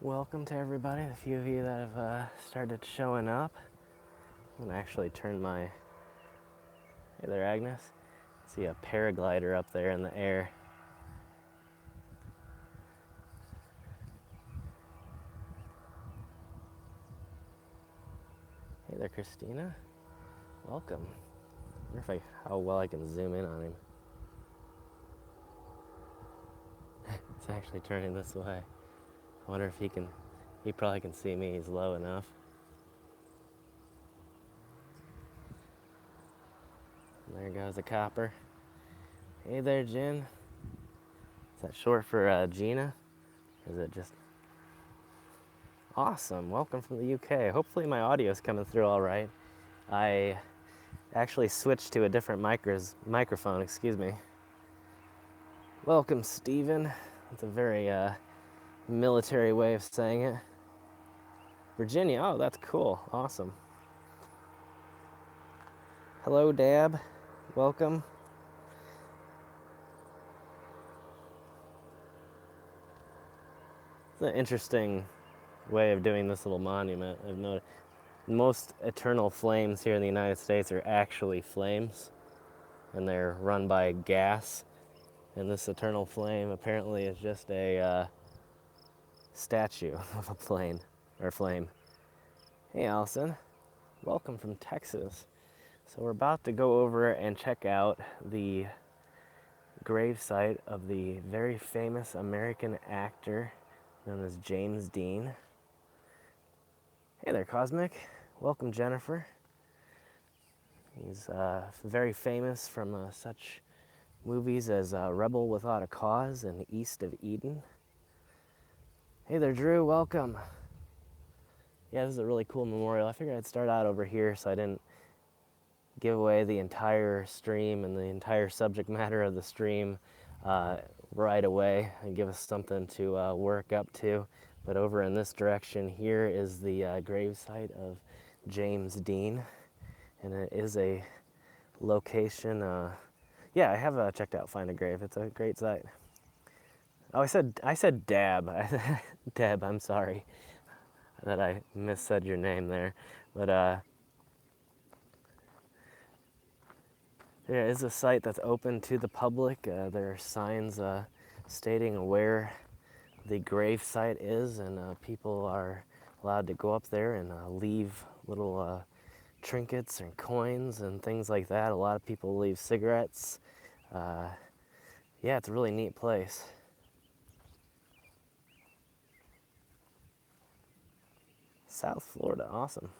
Welcome to everybody, the few of you that have started showing up. I'm going to actually turn my... Hey there, Agnes. I see a paraglider up there in the air. Hey there, Christina. Welcome. I wonder how well I can zoom in on him. It's actually turning this way. I wonder if he probably can see me, he's low enough. There goes a copper. Hey there, Jen. Is that short for Gina? Or is it just... Awesome, welcome from the UK. Hopefully my audio is coming through all right. I actually switched to a different microphone, excuse me. Welcome, Stephen. That's a very military way of saying it. Virginia, oh, that's cool, awesome. Hello, Dab, welcome. It's an interesting way of doing this little monument. I've noticed most eternal flames here in the United States are actually flames, and they're run by gas. And this eternal flame apparently is just a statue of a flame. Hey, Allison, welcome from Texas. So we're about to go over and check out the gravesite of the very famous American actor known as James Dean. Hey there, Cosmic. Welcome, Jennifer. He's very famous from such movies as Rebel Without a Cause and East of Eden. Hey there, Drew. Welcome. Yeah, this is a really cool memorial. I figured I'd start out over here so I didn't give away the entire stream and the entire subject matter of the stream right away and give us something to work up to. But over in this direction here is the gravesite of James Dean, and it is a location. Yeah, I have checked out Find a Grave. It's a great site. Oh, I said Dab. Deb, I'm sorry that I missaid your name there, but there is a site that's open to the public. There are signs stating where the grave site is, and people are allowed to go up there and leave little trinkets and coins and things like that. A lot of people leave cigarettes. Yeah, it's a really neat place. South Florida, awesome.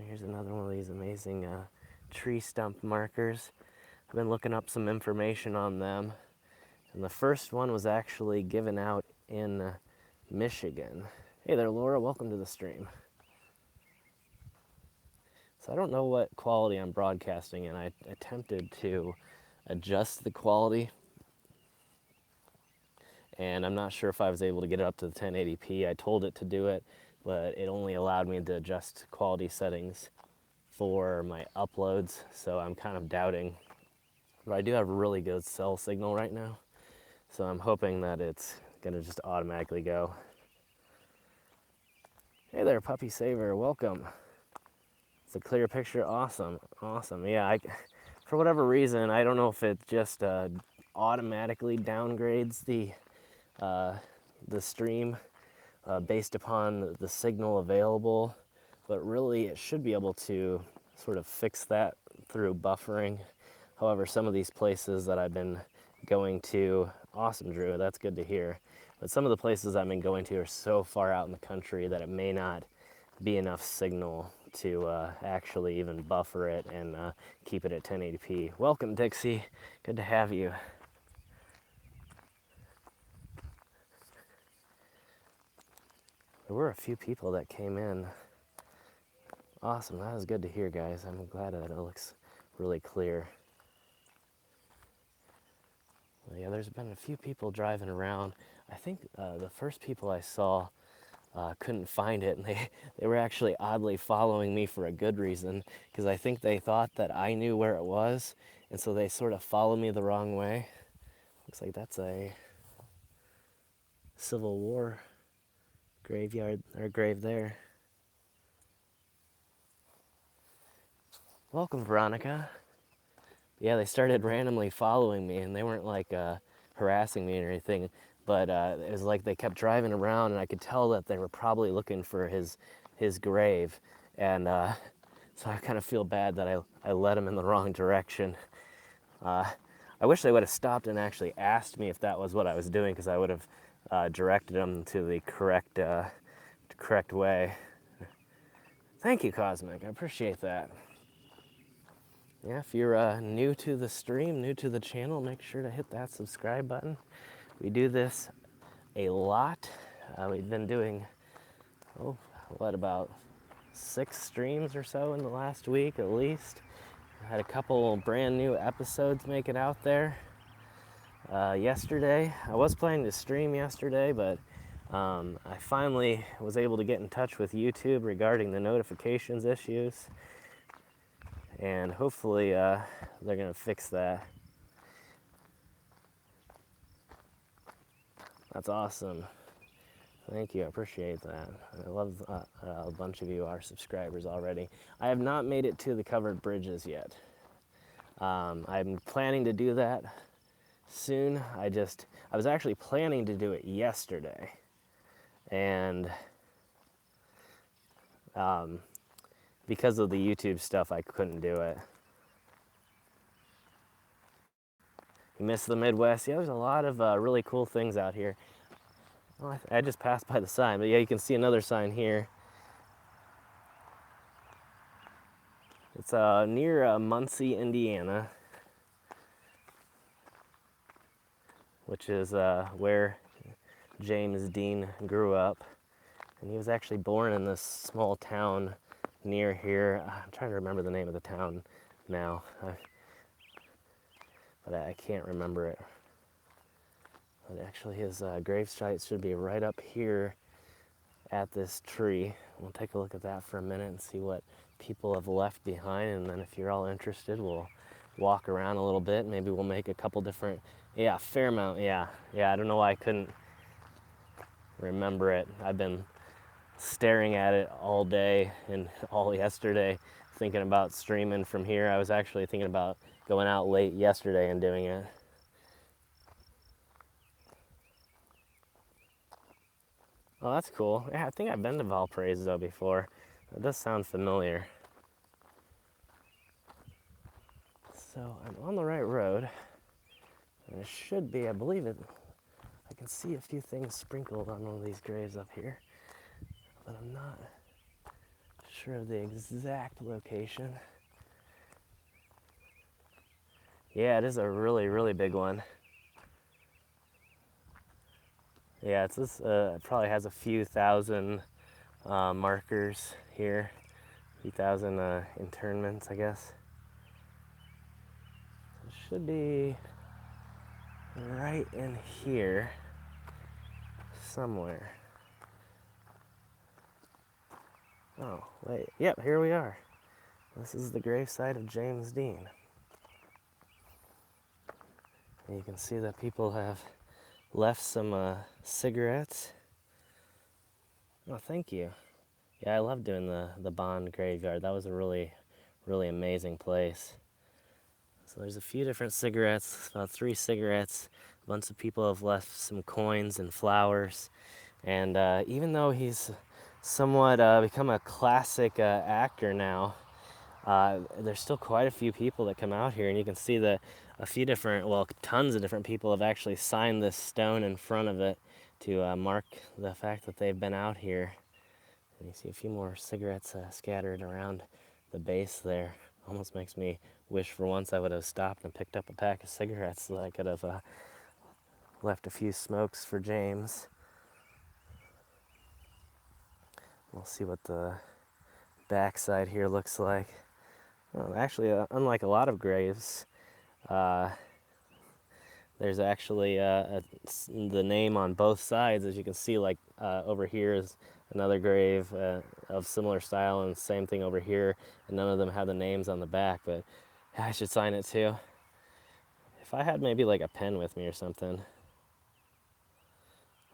Here's another one of these amazing tree stump markers. I've been looking up some information on them, and the first one was actually given out in Michigan. Hey there, Laura, welcome to the stream. So I don't know what quality I'm broadcasting in. I attempted to adjust the quality, and I'm not sure if I was able to get it up to the 1080p. I told it to do it, but it only allowed me to adjust quality settings for my uploads, so I'm kind of doubting. But I do have a really good cell signal right now, so I'm hoping that it's gonna just automatically go. Hey there, Puppy Saver, welcome. It's a clear picture, awesome, awesome. Yeah, for whatever reason, I don't know if it just automatically downgrades the stream based upon the signal available, but really it should be able to sort of fix that through buffering. However, some of these places that I've been going to, awesome, Drew, that's good to hear, but some of the places I've been going to are so far out in the country that it may not be enough signal to actually even buffer it and keep it at 1080p. Welcome, Dixie, good to have you. There were a few people that came in. Awesome, that was good to hear, guys. I'm glad that it looks really clear. Well, yeah, there's been a few people driving around. I think the first people I saw couldn't find it, and they were actually oddly following me for a good reason, because I think they thought that I knew where it was, and so they sort of followed me the wrong way. Looks like that's a Civil War graveyard or grave there. Welcome, Veronica. Yeah, they started randomly following me, and they weren't like harassing me or anything, but it was like they kept driving around, and I could tell that they were probably looking for his grave, and so I kind of feel bad that I led them in the wrong direction. I wish they would have stopped and actually asked me if that was what I was doing, because I would have directed them to the correct way. Thank you, Cosmic. I appreciate that. Yeah, if you're new to the stream, new to the channel, make sure to hit that subscribe button. We do this a lot. We've been doing, about 6 streams or so in the last week at least. I had a couple brand new episodes make it out there. Yesterday, I was planning to stream yesterday, but I finally was able to get in touch with YouTube regarding the notifications issues. And hopefully they're going to fix that. That's awesome. Thank you. I appreciate that. I love a bunch of you are subscribers already. I have not made it to the covered bridges yet. I'm planning to do that soon. I was actually planning to do it yesterday. And because of the YouTube stuff, I couldn't do it. You miss the Midwest? Yeah, there's a lot of really cool things out here. Well, I just passed by the sign, but yeah, you can see another sign here. It's near Muncie, Indiana, which is where James Dean grew up. And he was actually born in this small town near here. I'm trying to remember the name of the town now, but I can't remember it. But actually his gravesite should be right up here at this tree. We'll take a look at that for a minute and see what people have left behind, and then if you're all interested, we'll walk around a little bit. Maybe we'll make a couple different, Fairmount, yeah, I don't know why I couldn't remember it. I've been staring at it all day and all yesterday, thinking about streaming from here. I was actually thinking about going out late yesterday and doing it. Oh, that's cool. Yeah, I think I've been to Valparaiso before. It does sound familiar. So I'm on the right road, and it should be, I believe it, I can see a few things sprinkled on one of these graves up here, but I'm not sure of the exact location. Yeah, it is a really, really big one. Yeah, it probably has a few thousand markers here, a few thousand internments, I guess. It should be right in here somewhere. Oh, wait. Yep, here we are. This is the gravesite of James Dean. And you can see that people have left some cigarettes. Oh, thank you. Yeah, I love doing the Bond graveyard. That was a really, really amazing place. So there's a few different cigarettes, about 3 cigarettes. A bunch of people have left some coins and flowers. And even though he's somewhat become a classic actor now, there's still quite a few people that come out here, and you can see that a few different, tons of different people have actually signed this stone in front of it to mark the fact that they've been out here. And you see a few more cigarettes scattered around the base there. Almost makes me wish for once I would have stopped and picked up a pack of cigarettes so that I could have left a few smokes for James. We'll see what the backside here looks like. Well, actually, unlike a lot of graves, there's actually the name on both sides. As you can see, like over here is another grave of similar style, and same thing over here, and none of them have the names on the back, but I should sign it too. If I had maybe like a pen with me or something,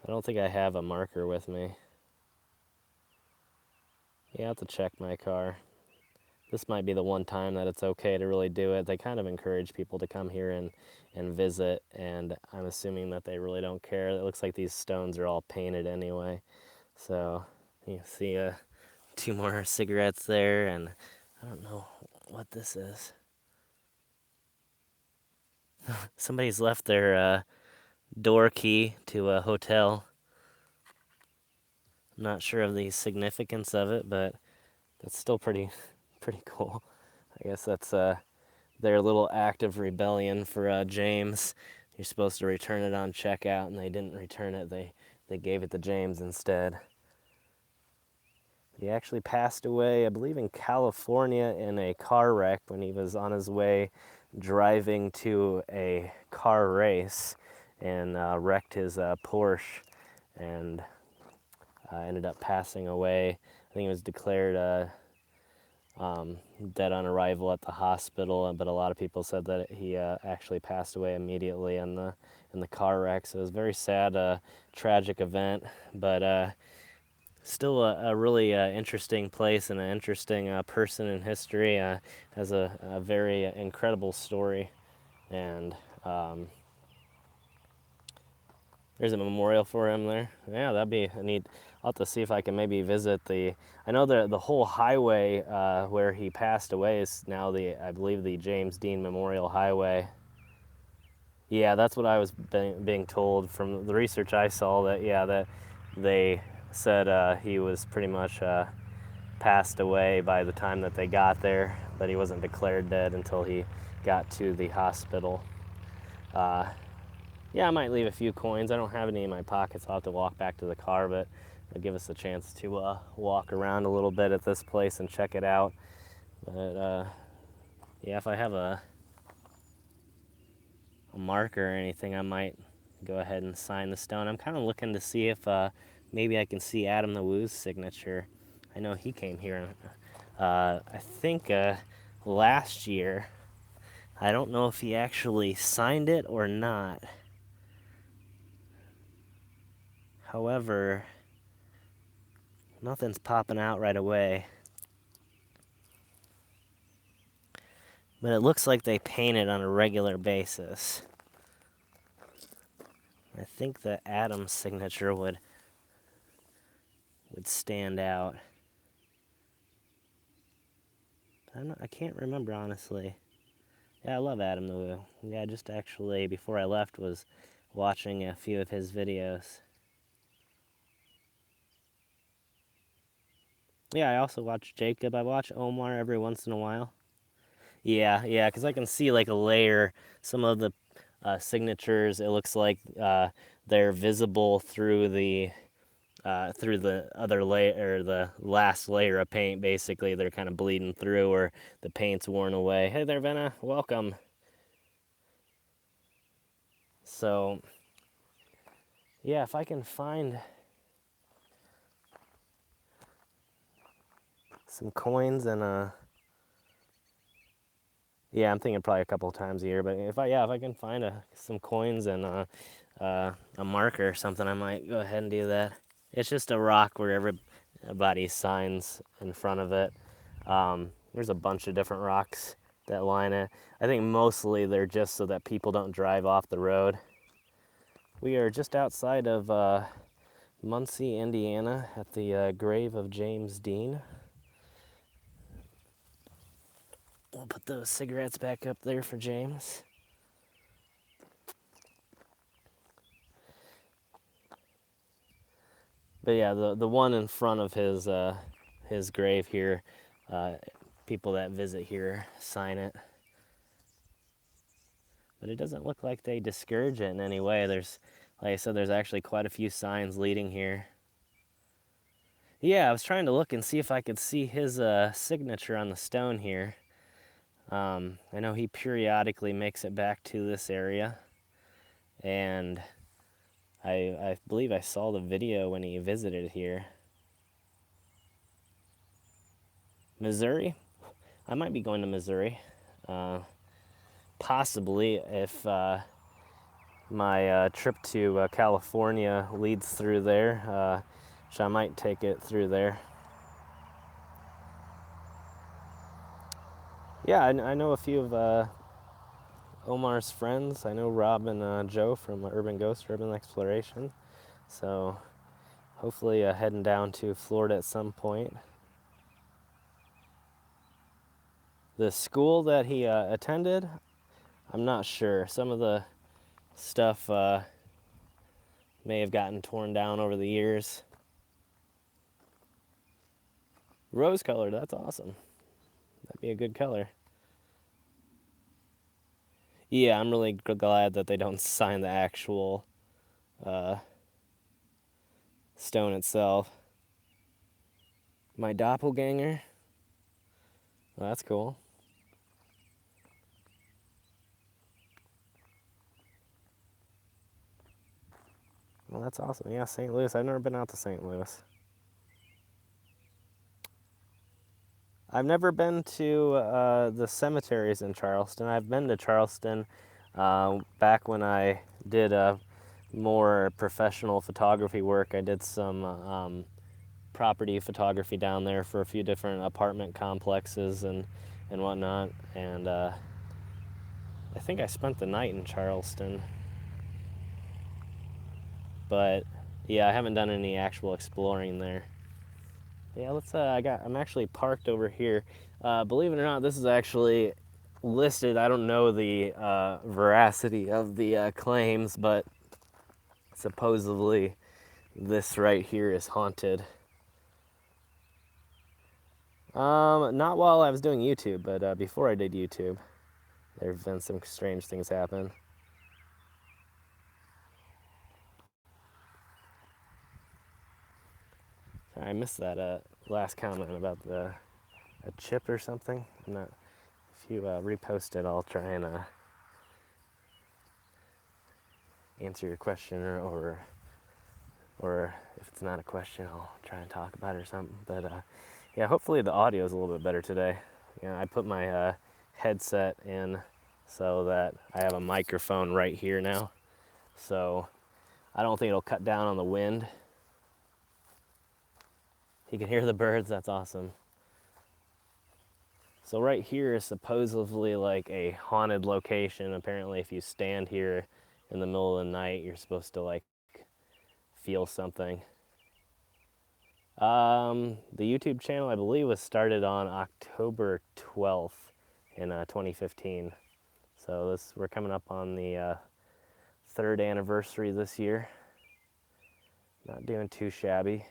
I don't think I have a marker with me. Yeah, I have to check my car. This might be the one time that it's okay to really do it. They kind of encourage people to come here and visit, and I'm assuming that they really don't care. It looks like these stones are all painted anyway. So you can see two more cigarettes there, and I don't know what this is. Somebody's left their door key to a hotel. I'm not sure of the significance of it, but that's still pretty cool. I guess that's their little act of rebellion for James. You're supposed to return it on checkout, and they didn't return it. They gave it to James instead. He actually passed away, I believe, in California in a car wreck when he was on his way driving to a car race and wrecked his Porsche and ended up passing away. I think he was declared dead on arrival at the hospital, but a lot of people said that he actually passed away immediately in the car wreck. So it was a very sad, tragic event, but still a really interesting place and an interesting person in history. Has a very incredible story, and there's a memorial for him there. Yeah, that'd be neat. I'll have to see if I can maybe visit I know the whole highway where he passed away is now I believe the James Dean Memorial Highway. Yeah, that's what I was being told from the research I saw, that they said he was pretty much passed away by the time that they got there, but he wasn't declared dead until he got to the hospital. Yeah, I might leave a few coins. I don't have any in my pockets. I'll have to walk back to the car, but it'll give us a chance to walk around a little bit at this place and check it out. But yeah, if I have a marker or anything, I might go ahead and sign the stone. I'm kind of looking to see if maybe I can see Adam the Woo's signature. I know he came here, I think last year. I don't know if he actually signed it or not. However, nothing's popping out right away. But it looks like they paint it on a regular basis. I think the Adams signature would stand out. I can't remember, honestly. Yeah, I love Adam the Woo. Yeah, just actually, before I left, was watching a few of his videos. Yeah, I also watch Jacob. I watch Omar every once in a while. Yeah, because I can see like a layer. Some of the signatures, it looks like they're visible through the other layer, or the last layer of paint. Basically, they're kind of bleeding through, or the paint's worn away. Hey there, Venna. Welcome. So, yeah, if I can find some coins and yeah, I'm thinking probably a couple times a year. But if I can find some coins and a marker or something, I might go ahead and do that. It's just a rock where everybody signs in front of it. There's a bunch of different rocks that line it. I think mostly they're just so that people don't drive off the road. We are just outside of Muncie, Indiana, at the grave of James Dean. We'll put those cigarettes back up there for James. But yeah, the one in front of his grave here, people that visit here sign it. But it doesn't look like they discourage it in any way. Like I said, there's actually quite a few signs leading here. Yeah, I was trying to look and see if I could see his signature on the stone here. I know he periodically makes it back to this area, and I believe I saw the video when he visited here. Missouri? I might be going to Missouri. Possibly if my trip to California leads through there, so I might take it through there. Yeah, I know a few of Omar's friends. I know Rob and Joe from Urban Ghost, Urban Exploration. So hopefully heading down to Florida at some point. The school that he attended, I'm not sure. Some of the stuff may have gotten torn down over the years. Rose colored, that's awesome. That'd be a good color. Yeah, I'm really glad that they don't sign the actual stone itself. My doppelganger. Well, that's cool. Well, that's awesome. Yeah, St. Louis. I've never been out to St. Louis. I've never been to the cemeteries in Charleston. I've been to Charleston back when I did more professional photography work. I did some property photography down there for a few different apartment complexes and whatnot. And I think I spent the night in Charleston. But yeah, I haven't done any actual exploring there. Yeah, I'm actually parked over here. Believe it or not, this is actually listed. I don't know the veracity of the claims, but supposedly this right here is haunted. Not while I was doing YouTube, but before I did YouTube, there have been some strange things happen. I missed that last comment about a chip or something. I'm not. If you repost it, I'll try and answer your question, or if it's not a question, I'll try and talk about it or something. But yeah, hopefully the audio is a little bit better today. I put my headset in so that I have a microphone right here now, so I don't think it'll cut down on the wind. You can hear the birds. That's awesome. So right here is supposedly like a haunted location. Apparently, if you stand here in the middle of the night, you're supposed to like feel something. The YouTube channel, I believe, was started on October 12th in 2015. So we're coming up on the third anniversary this year. Not doing too shabby.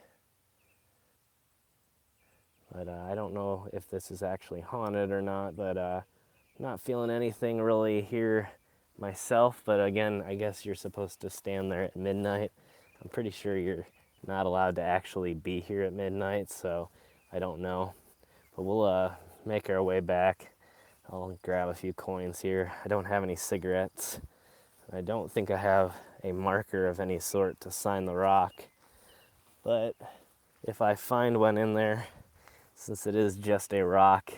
But I don't know if this is actually haunted or not, but not feeling anything really here myself. But again, I guess you're supposed to stand there at midnight. I'm pretty sure you're not allowed to actually be here at midnight, so I don't know. But we'll make our way back. I'll grab a few coins here. I don't have any cigarettes. I don't think I have a marker of any sort to sign the rock. But if I find one in there, since it is just a rock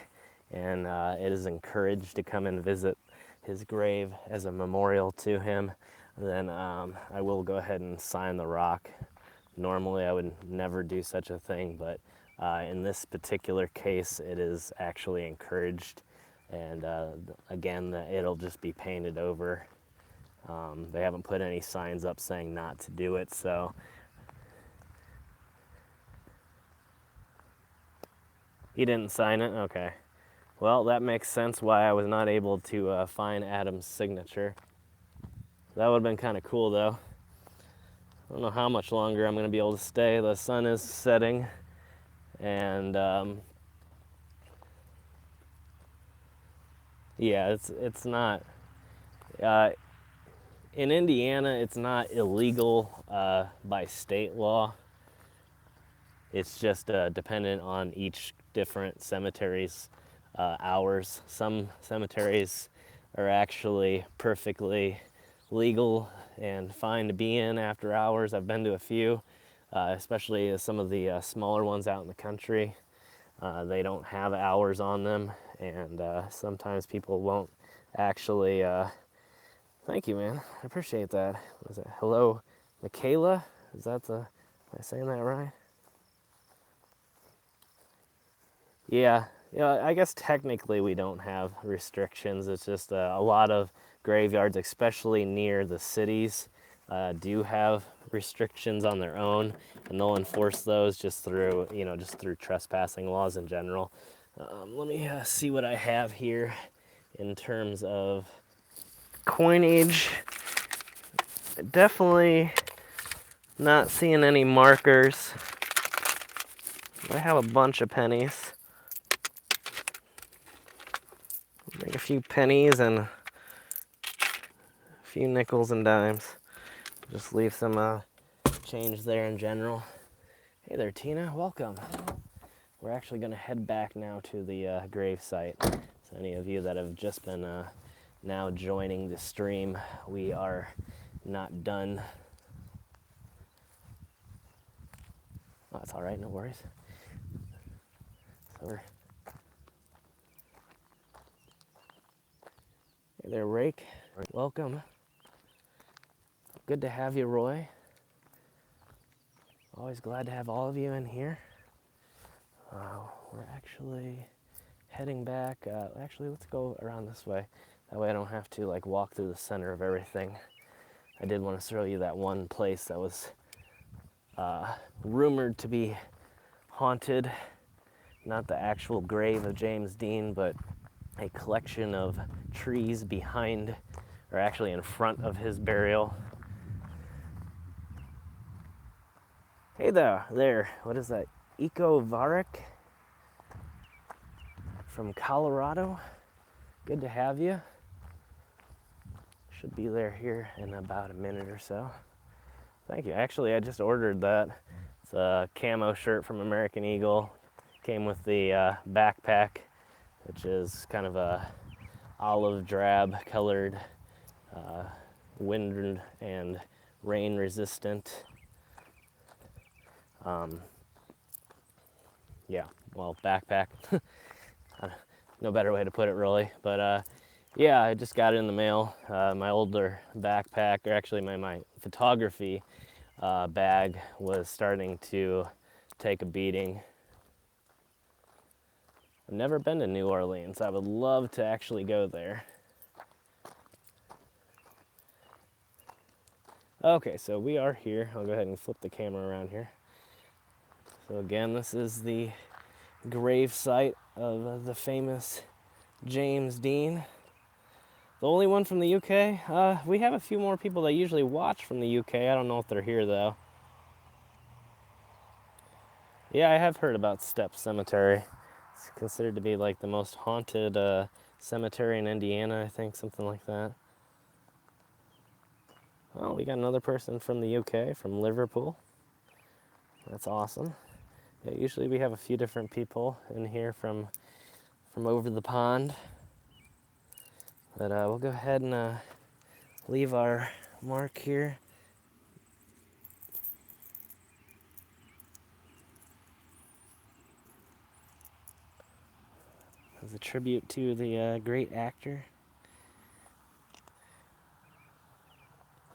and it is encouraged to come and visit his grave as a memorial to him, then I will go ahead and sign the rock. Normally I would never do such a thing, but in this particular case it is actually encouraged, and again, it'll just be painted over. They haven't put any signs up saying not to do it, so he didn't sign it? Okay. Well, that makes sense why I was not able to find Adam's signature. That would have been kind of cool, though. I don't know how much longer I'm going to be able to stay. The sun is setting, and yeah, it's not. In Indiana, it's not illegal by state law. It's just dependent on each different cemetery's hours. Some cemeteries are actually perfectly legal and fine to be in after hours. I've been to a few, especially some of the smaller ones out in the country. They don't have hours on them, and sometimes people won't actually Thank you, man. I appreciate that. Was it hello, Michaela? Is that the? Am I saying that right? Yeah. Yeah. I guess technically we don't have restrictions. It's just a lot of graveyards, especially near the cities, do have restrictions on their own, and they'll enforce those just through, just through trespassing laws in general. Let me see what I have here in terms of coinage. Definitely not seeing any markers. I have a bunch of pennies. Make a few pennies and a few nickels and dimes. Just leave some change there in general. Hey there, Tina. Welcome. We're actually going to head back now to the grave site. So any of you that have just been now joining the stream, we are not done. Oh, that's all right. No worries. So hey there, Rake. Welcome. Good to have you, Roy. Always glad to have all of you in here. We're actually heading back. Actually, let's go around this way. That way I don't have to walk through the center of everything. I did want to show you that one place that was rumored to be haunted. Not the actual grave of James Dean, but a collection of trees behind, or actually in front of his burial. Hey there. What is that? Eco Varric from Colorado. Good to have you. Should be here in about a minute or so. Thank you. Actually, I just ordered that. It's a camo shirt from American Eagle. Came with the backpack, which is kind of a olive drab colored, wind and rain resistant. Backpack. No better way to put it, really. But yeah, I just got it in the mail. My older backpack, or actually my photography bag, was starting to take a beating. I've never been to New Orleans. I would love to actually go there. Okay, so we are here. I'll go ahead and flip the camera around here. So again, this is the grave site of the famous James Dean. The only one from the UK. We have a few more people that usually watch from the UK. I don't know if they're here though. Yeah, I have heard about Step Cemetery. It's considered to be the most haunted cemetery in Indiana, I think, something like that. Oh, we got another person from the UK, from Liverpool. That's awesome. Yeah, usually we have a few different people in here from over the pond. But we'll go ahead and leave our mark here. As a tribute to the great actor.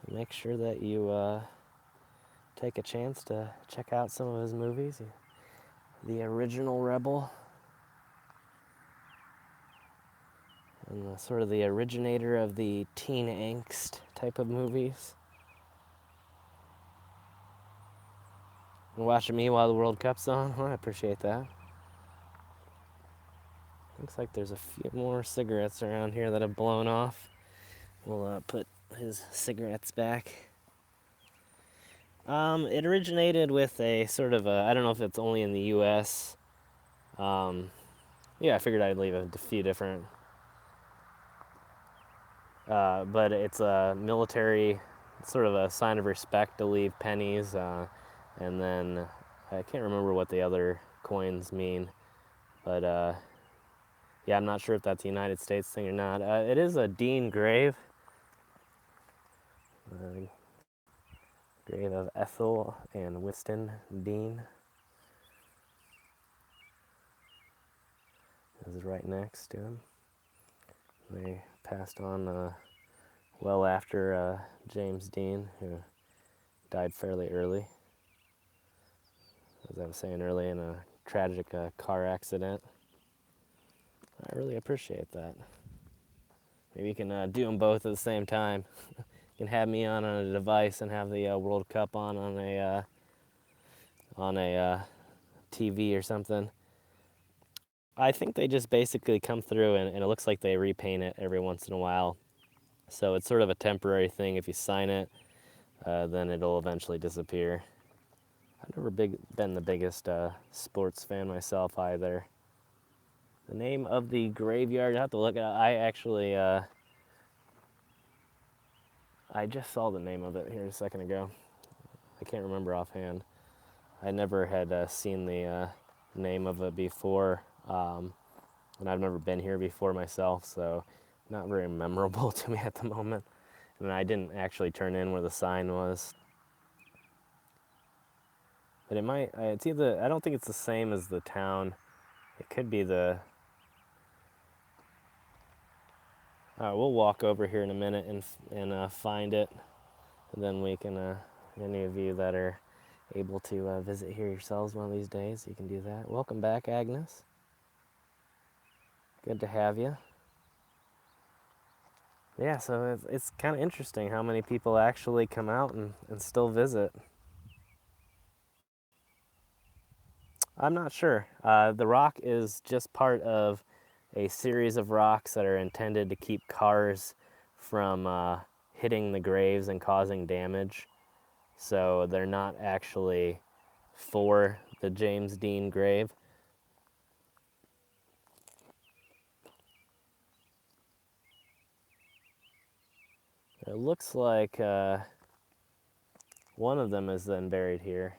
Make sure that you take a chance to check out some of his movies. The original Rebel. And sort of the originator of the teen angst type of movies. And watching me while the World Cup's on. Well, I appreciate that. Looks like there's a few more cigarettes around here that have blown off. We'll put his cigarettes back. It originated with a sort of I don't know if it's only in the U.S. Yeah, I figured I'd leave a few different. But it's a military, sort of a sign of respect to leave pennies. And then I can't remember what the other coins mean. But yeah, I'm not sure if that's a United States thing or not. It is a Dean grave. Grave of Ethel and Winston Dean. This is right next to him. They passed on well after James Dean, who died fairly early, as I was saying earlier, in a tragic car accident. I really appreciate that. Maybe you can do them both at the same time. You can have me on a device and have the World Cup on a TV or something. I think they just basically come through and it looks like they repaint it every once in a while. So it's sort of a temporary thing. If you sign it, then it'll eventually disappear. I've never been the biggest sports fan myself either. The name of the graveyard, I have to look at. I actually, I just saw the name of it here a second ago. I can't remember offhand. I never had seen the name of it before, and I've never been here before myself, so not very memorable to me at the moment. And I didn't actually turn in where the sign was. But it might, it's either, I don't think it's the same as the town. It could be the, we'll walk over here in a minute and find it. And then we can, any of you that are able to visit here yourselves one of these days, you can do that. Welcome back, Agnes. Good to have you. Yeah, so it's kind of interesting how many people actually come out and still visit. I'm not sure. The rock is just part of a series of rocks that are intended to keep cars from hitting the graves and causing damage. So they're not actually for the James Dean grave. It looks like one of them is then buried here.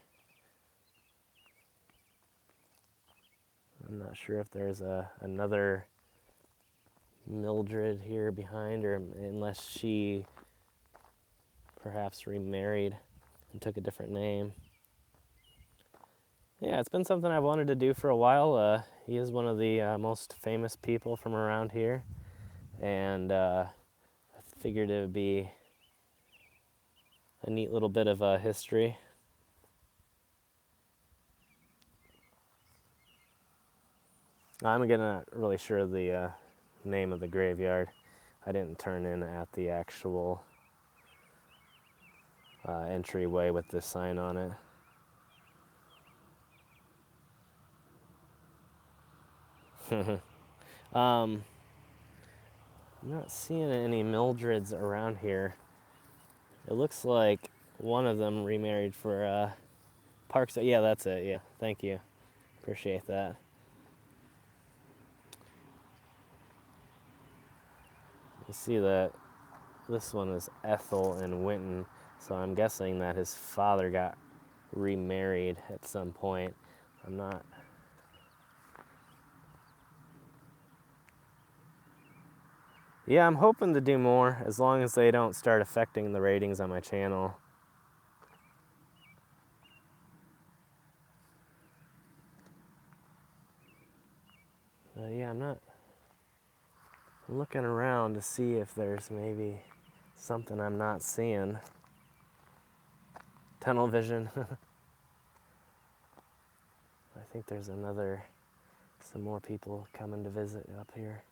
I'm not sure if there's another Mildred here behind, or unless she perhaps remarried and took a different name. Yeah, it's been something I've wanted to do for a while. He is one of the most famous people from around here, and I figured it would be a neat little bit of history. I'm again not really sure the name of the graveyard. I didn't turn in at the actual entryway with this sign on it. I'm not seeing any Mildreds around here. It looks like one of them remarried for Parks. Yeah, that's it. Yeah, thank you. Appreciate that. You see that this one is Ethel and Winton, so I'm guessing that his father got remarried at some point. I'm not. Yeah, I'm hoping to do more as long as they don't start affecting the ratings on my channel. Yeah, I'm looking around to see if there's maybe something I'm not seeing. Tunnel vision. I think there's some more people coming to visit up here.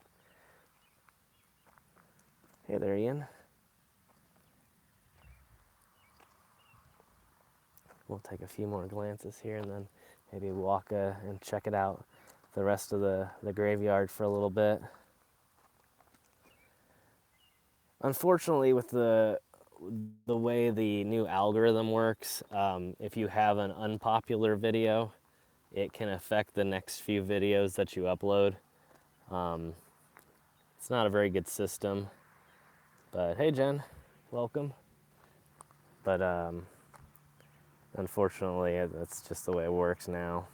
Hey there, Ian. We'll take a few more glances here and then maybe walk and check it out, the rest of the graveyard for a little bit. Unfortunately, with the way the new algorithm works, if you have an unpopular video, it can affect the next few videos that you upload. It's not a very good system, but hey Jen, welcome. But unfortunately, that's just the way it works now.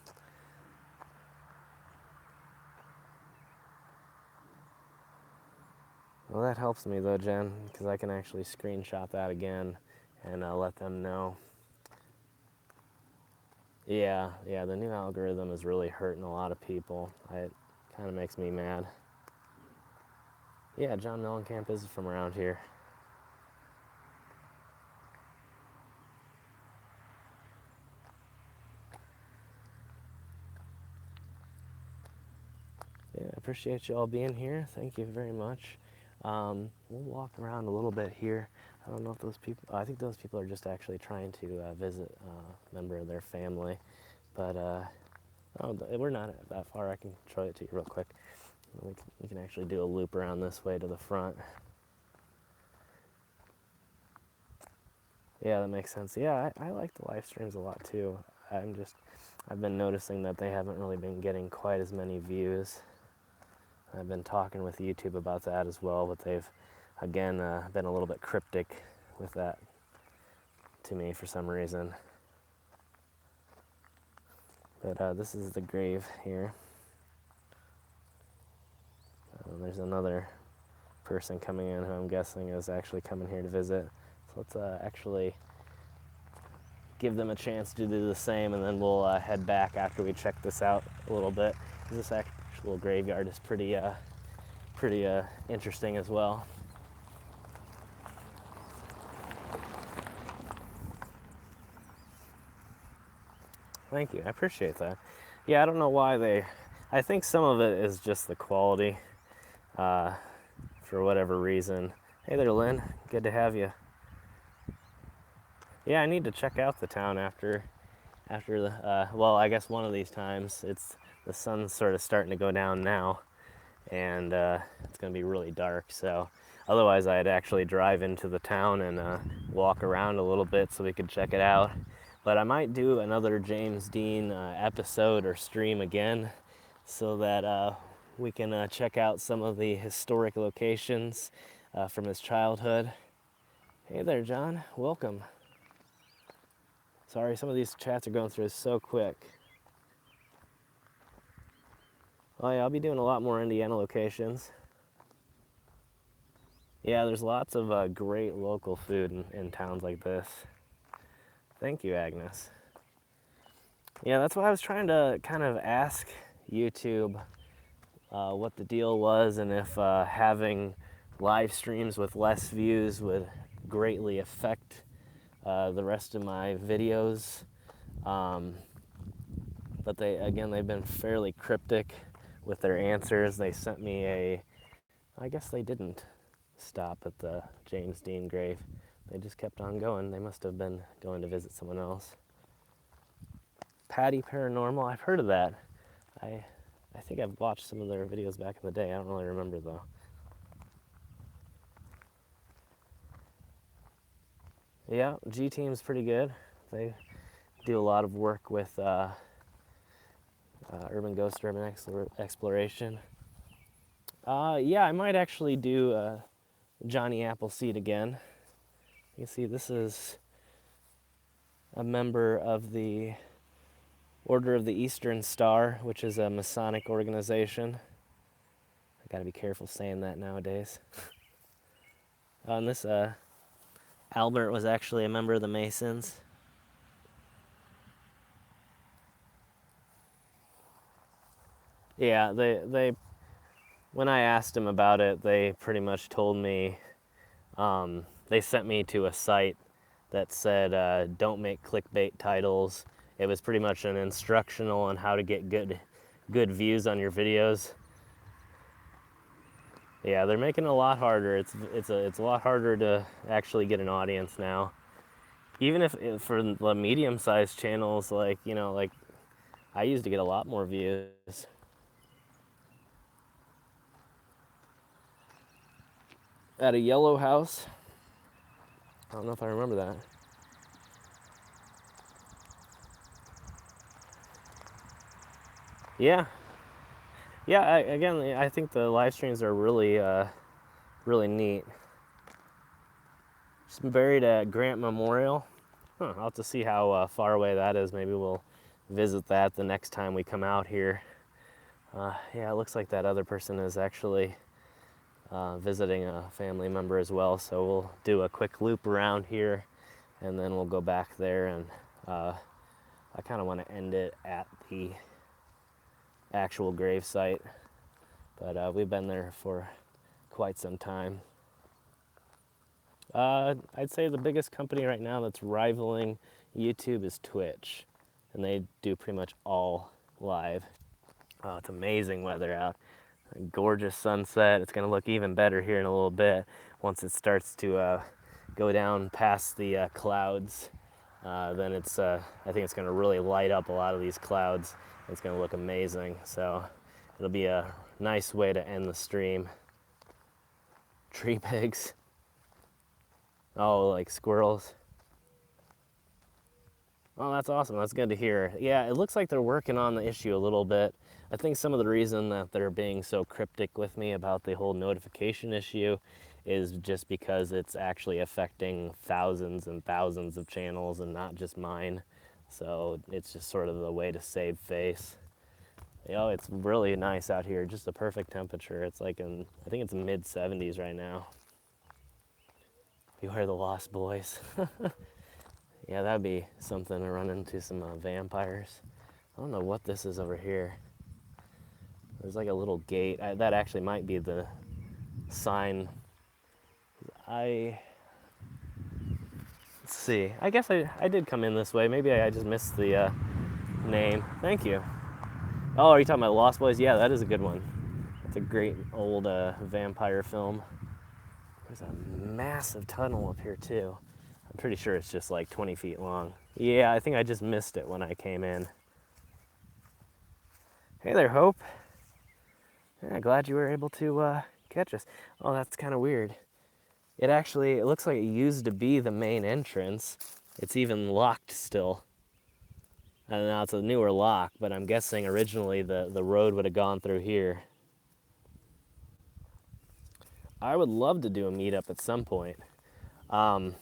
Well, that helps me though, Jen, because I can actually screenshot that again and let them know. Yeah, the new algorithm is really hurting a lot of people. It kind of makes me mad. Yeah, John Mellencamp is from around here. appreciate you all being here. Thank you very much. We'll walk around a little bit here. I don't know if those people, I think those people are just actually trying to visit a member of their family. But oh, we're not that far. I can show it to you real quick. We can actually do a loop around this way to the front. Yeah, that makes sense. Yeah, I like the live streams a lot too. I've been noticing that they haven't really been getting quite as many views. I've been talking with YouTube about that as well, but they've, again, been a little bit cryptic with that to me for some reason. But this is the grave here. There's another person coming in who I'm guessing is actually coming here to visit. So let's actually give them a chance to do the same, and then we'll head back after we check this out a little bit. This actual graveyard is pretty interesting as well. Thank you, I appreciate that. Yeah, I don't know why I think some of it is just the quality, for whatever reason. Hey there, Lynn, good to have you. Yeah, I need to check out the town after the, well, I guess one of these times. The sun's sort of starting to go down now, and it's gonna be really dark, so otherwise I'd actually drive into the town and walk around a little bit so we could check it out. But I might do another James Dean episode or stream again so that we can check out some of the historic locations from his childhood. Hey there, John, welcome. Sorry, some of these chats are going through so quick. Oh yeah, I'll be doing a lot more Indiana locations. Yeah, there's lots of great local food in towns like this. Thank you, Agnes. Yeah, that's why I was trying to kind of ask YouTube what the deal was, and if having live streams with less views would greatly affect the rest of my videos. But they've been fairly cryptic with their answers. They sent me I guess they didn't stop at the James Dean grave. They just kept on going. They must have been going to visit someone else. Patty Paranormal, I've heard of that. I think I've watched some of their videos back in the day. I don't really remember though. Yeah, G Team's pretty good. They do a lot of work with urban ghost, urban exploration. Yeah, I might actually do Johnny Appleseed again. You can see this is a member of the Order of the Eastern Star, which is a Masonic organization. I gotta be careful saying that nowadays. And this Albert was actually a member of the Masons. Yeah, they when I asked them about it, they pretty much told me, they sent me to a site that said, don't make clickbait titles. It was pretty much an instructional on how to get good views on your videos. Yeah, they're making it a lot harder. It's a lot harder to actually get an audience now. Even if for the medium-sized channels, like, you know, like I used to get a lot more views. At a yellow house. I don't know if I remember that. Yeah. Yeah, again, I think the live streams are really, really neat. Just buried at Grant Memorial. I'll have to see how far away that is. Maybe we'll visit that the next time we come out here. Yeah, it looks like that other person is actually visiting a family member as well. So we'll do a quick loop around here, and then we'll go back there. And I kind of want to end it at the actual grave site, but we've been there for quite some time. I'd say the biggest company right now that's rivaling YouTube is Twitch, and they do pretty much all live. Oh, it's amazing weather out. A gorgeous sunset. It's gonna look even better here in a little bit once it starts to go down past the clouds. Then I think it's gonna really light up a lot of these clouds. It's gonna look amazing. So it'll be a nice way to end the stream. Tree pigs. Oh, like squirrels. Oh, that's awesome. That's good to hear. Yeah, it looks like they're working on the issue a little bit. I think some of the reason that they're being so cryptic with me about the whole notification issue is just because it's actually affecting thousands and thousands of channels and not just mine. So it's just sort of the way to save face. It's really nice out here, just the perfect temperature. It's like I think it's mid 70s right now. Beware the Lost Boys. Yeah, that'd be something to run into some vampires. I don't know what this is over here. There's like a little gate. That actually might be the sign. Let's see. I guess I did come in this way. Maybe I just missed the name. Thank you. Oh, are you talking about Lost Boys? Yeah, that is a good one. It's a great old vampire film. There's a massive tunnel up here too. I'm pretty sure it's just like 20 feet long. Yeah, I think I just missed it when I came in. Hey there, Hope. Yeah, glad you were able to catch us. Oh, that's kind of weird. It looks like it used to be the main entrance. It's even locked still. And now it's a newer lock, but I'm guessing originally the road would have gone through here. I would love to do a meetup at some point. I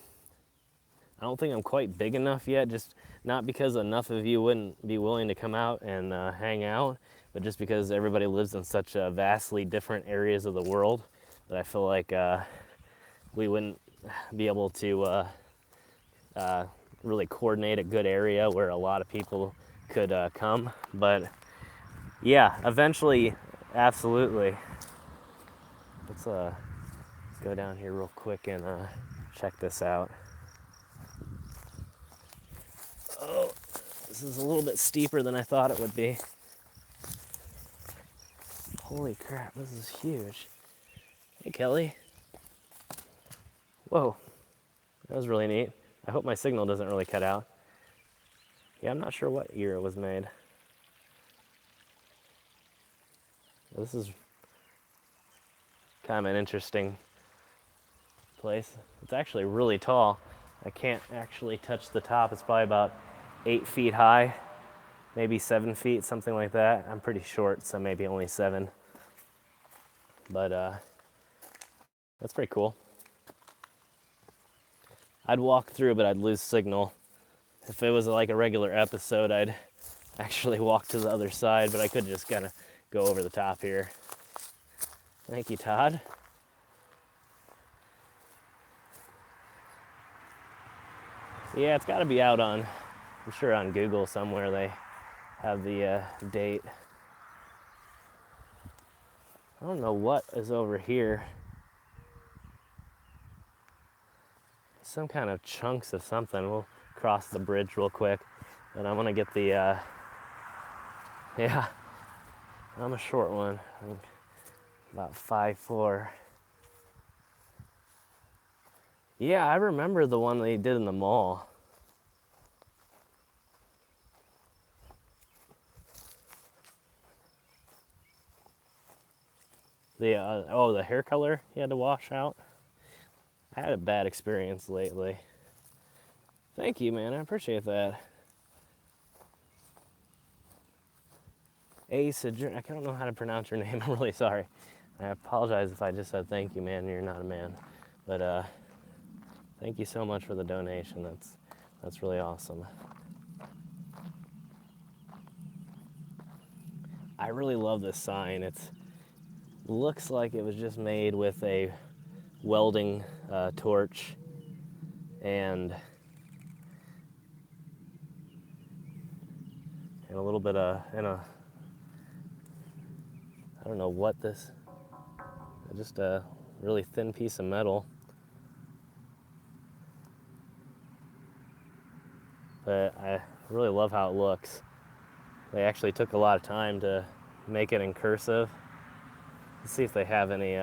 don't think I'm quite big enough yet, just not because enough of you wouldn't be willing to come out and hang out, but just because everybody lives in such vastly different areas of the world that I feel like we wouldn't be able to really coordinate a good area where a lot of people could come. But yeah, eventually, absolutely. Let's go down here real quick and check this out. Oh, this is a little bit steeper than I thought it would be. Holy crap, this is huge. Hey, Kelly. Whoa, that was really neat. I hope my signal doesn't really cut out. Yeah, I'm not sure what year it was made. This is kind of an interesting place. It's actually really tall. I can't actually touch the top. It's probably about 8 feet high, maybe 7 feet, something like that. I'm pretty short, so maybe only 7. But that's pretty cool. I'd walk through, but I'd lose signal. If it was like a regular episode, I'd actually walk to the other side, but I could just kind of go over the top here. Thank you, Todd. Yeah, it's got to be out on, I'm sure on Google somewhere they have the date. I don't know what is over here. Some kind of chunks of something. We'll cross the bridge real quick. And I'm gonna get the, yeah, I'm a short one. I'm about 5'4". Yeah, I remember the one they did in the mall. The hair color you had to wash out. I had a bad experience lately. Thank you, man. I appreciate that. I don't know how to pronounce your name. I'm really sorry. I apologize if I just said thank you, man, and you're not a man. But thank you so much for the donation. That's really awesome. I really love this sign. It looks like it was just made with a welding torch and a little bit of, I don't know what this, just a really thin piece of metal. But I really love how it looks. They actually took a lot of time to make it in cursive. Let's see if they have any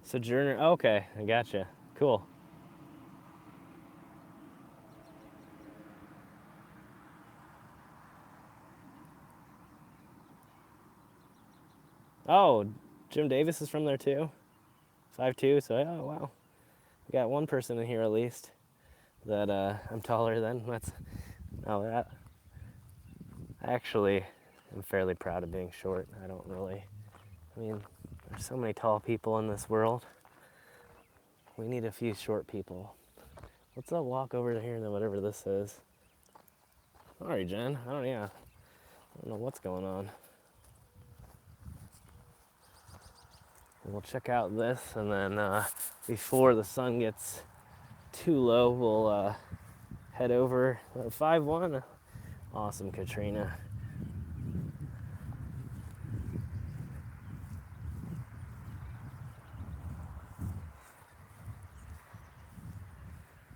Sojourner. Oh, okay, I gotcha. Cool. Oh, Jim Davis is from there too. 5'2", so oh wow. We got one person in here at least that I'm taller than. That's oh that. I actually am fairly proud of being short. I don't really. I mean, there's so many tall people in this world. We need a few short people. Let's walk over to here and then whatever this is. Sorry, Jen. I don't know what's going on. We'll check out this, and then before the sun gets too low, we'll head over 5-1. Awesome, Katrina.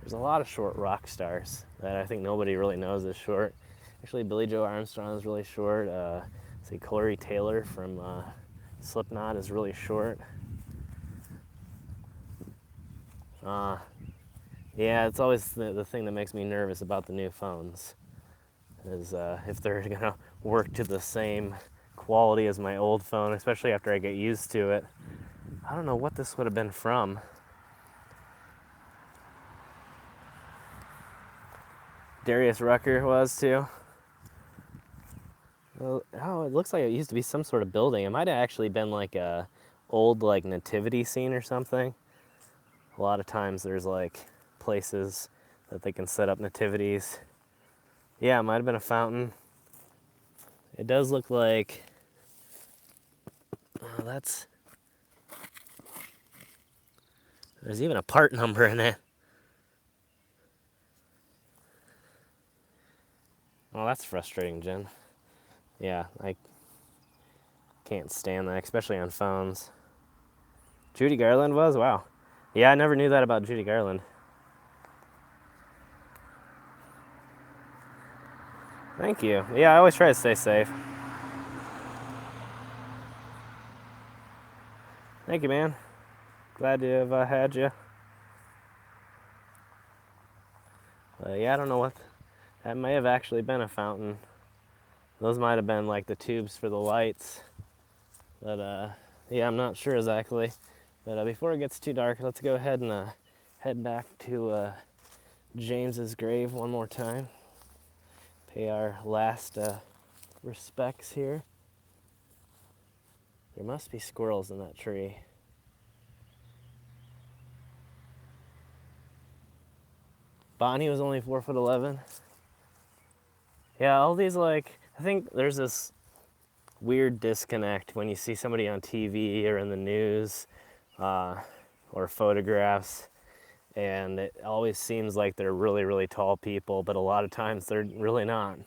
There's a lot of short rock stars that I think nobody really knows is short. Actually, Billy Joe Armstrong is really short. See, Corey Taylor from Slipknot is really short. Yeah, it's always the thing that makes me nervous about the new phones is if they're gonna work to the same quality as my old phone, especially after I get used to it. I don't know what this would have been from. Darius Rucker was too. Well, oh, it looks like it used to be some sort of building. It might have actually been like a old like nativity scene or something. A lot of times there's like places that they can set up nativities. Yeah, it might have been a fountain. It does look like that's. There's even a part number in it. Oh, that's frustrating, Jen. Yeah, I can't stand that, especially on phones. Judy Garland was? Wow. Yeah, I never knew that about Judy Garland. Thank you. Yeah, I always try to stay safe. Thank you, man. Glad to have had you. Yeah, I don't know what. That may have actually been a fountain. Those might have been like the tubes for the lights. But yeah, I'm not sure exactly. But before it gets too dark, let's go ahead and head back to James's grave one more time. Pay our last respects here. There must be squirrels in that tree. Bonnie was only 4'11". Yeah, all these like, I think there's this weird disconnect when you see somebody on TV or in the news or photographs, and it always seems like they're really, really tall people, but a lot of times they're really not.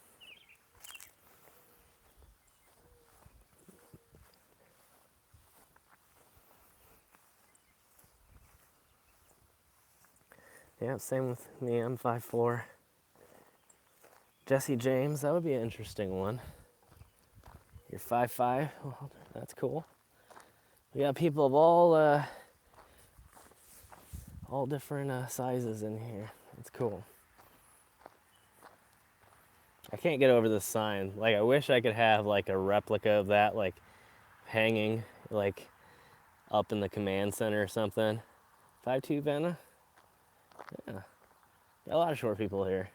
Yeah, same with me, I'm 5'4". Jesse James, that would be an interesting one. You're 5'5", well, that's cool. We got people of all different sizes in here. That's cool. I can't get over this sign. Like, I wish I could have like a replica of that, like hanging like up in the command center or something. 5'2", Vanna? Yeah. Got a lot of short people here.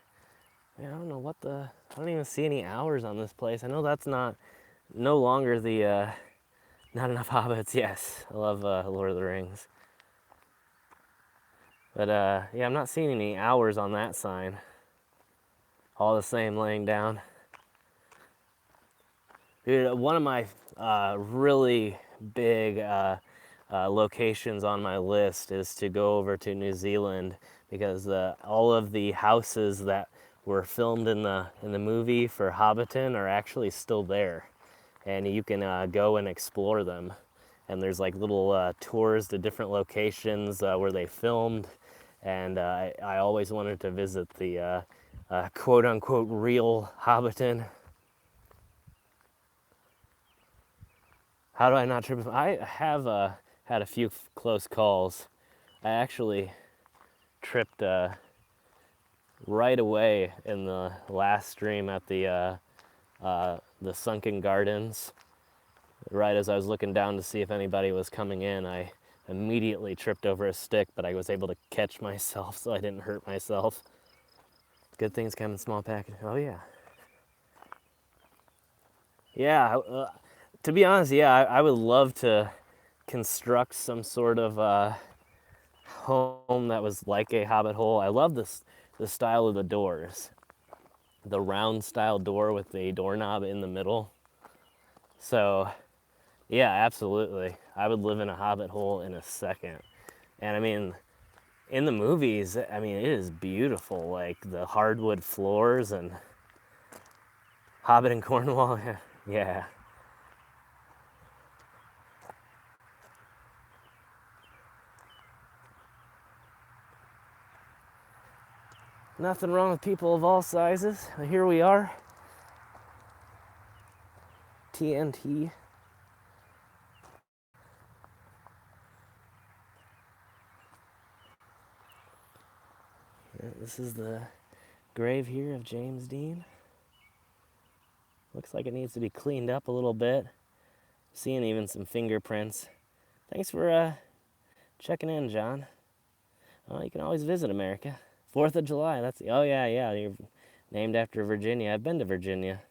Yeah, I don't know what the. I don't even see any hours on this place. I know that's no longer the. Not enough hobbits. Yes, I love Lord of the Rings. But yeah, I'm not seeing any hours on that sign. All the same, laying down. Dude, one of my really big locations on my list is to go over to New Zealand because all of the houses that were filmed in the movie for Hobbiton are actually still there, and you can go and explore them. And there's like little tours to different locations where they filmed, and I always wanted to visit the quote-unquote real Hobbiton. How do I not trip? I have had a few close calls. I actually tripped right away in the last stream at the Sunken Gardens. Right as I was looking down to see if anybody was coming in, I immediately tripped over a stick, but I was able to catch myself so I didn't hurt myself. Good things come in small packages. Oh yeah. Yeah, to be honest, yeah, I would love to construct some sort of home that was like a hobbit hole. I love the style of the doors. The round style door with the doorknob in the middle. So, yeah, absolutely. I would live in a hobbit hole in a second. And I mean, in the movies, I mean, it is beautiful, like the hardwood floors and Hobbit in Cornwall. Yeah. Nothing wrong with people of all sizes. Here we are. TNT. This is the grave here of James Dean. Looks like it needs to be cleaned up a little bit. Seeing even some fingerprints. Thanks for checking in, John. Oh, you can always visit America. 4th of July, that's, oh yeah, yeah, you're named after Virginia. I've been to Virginia.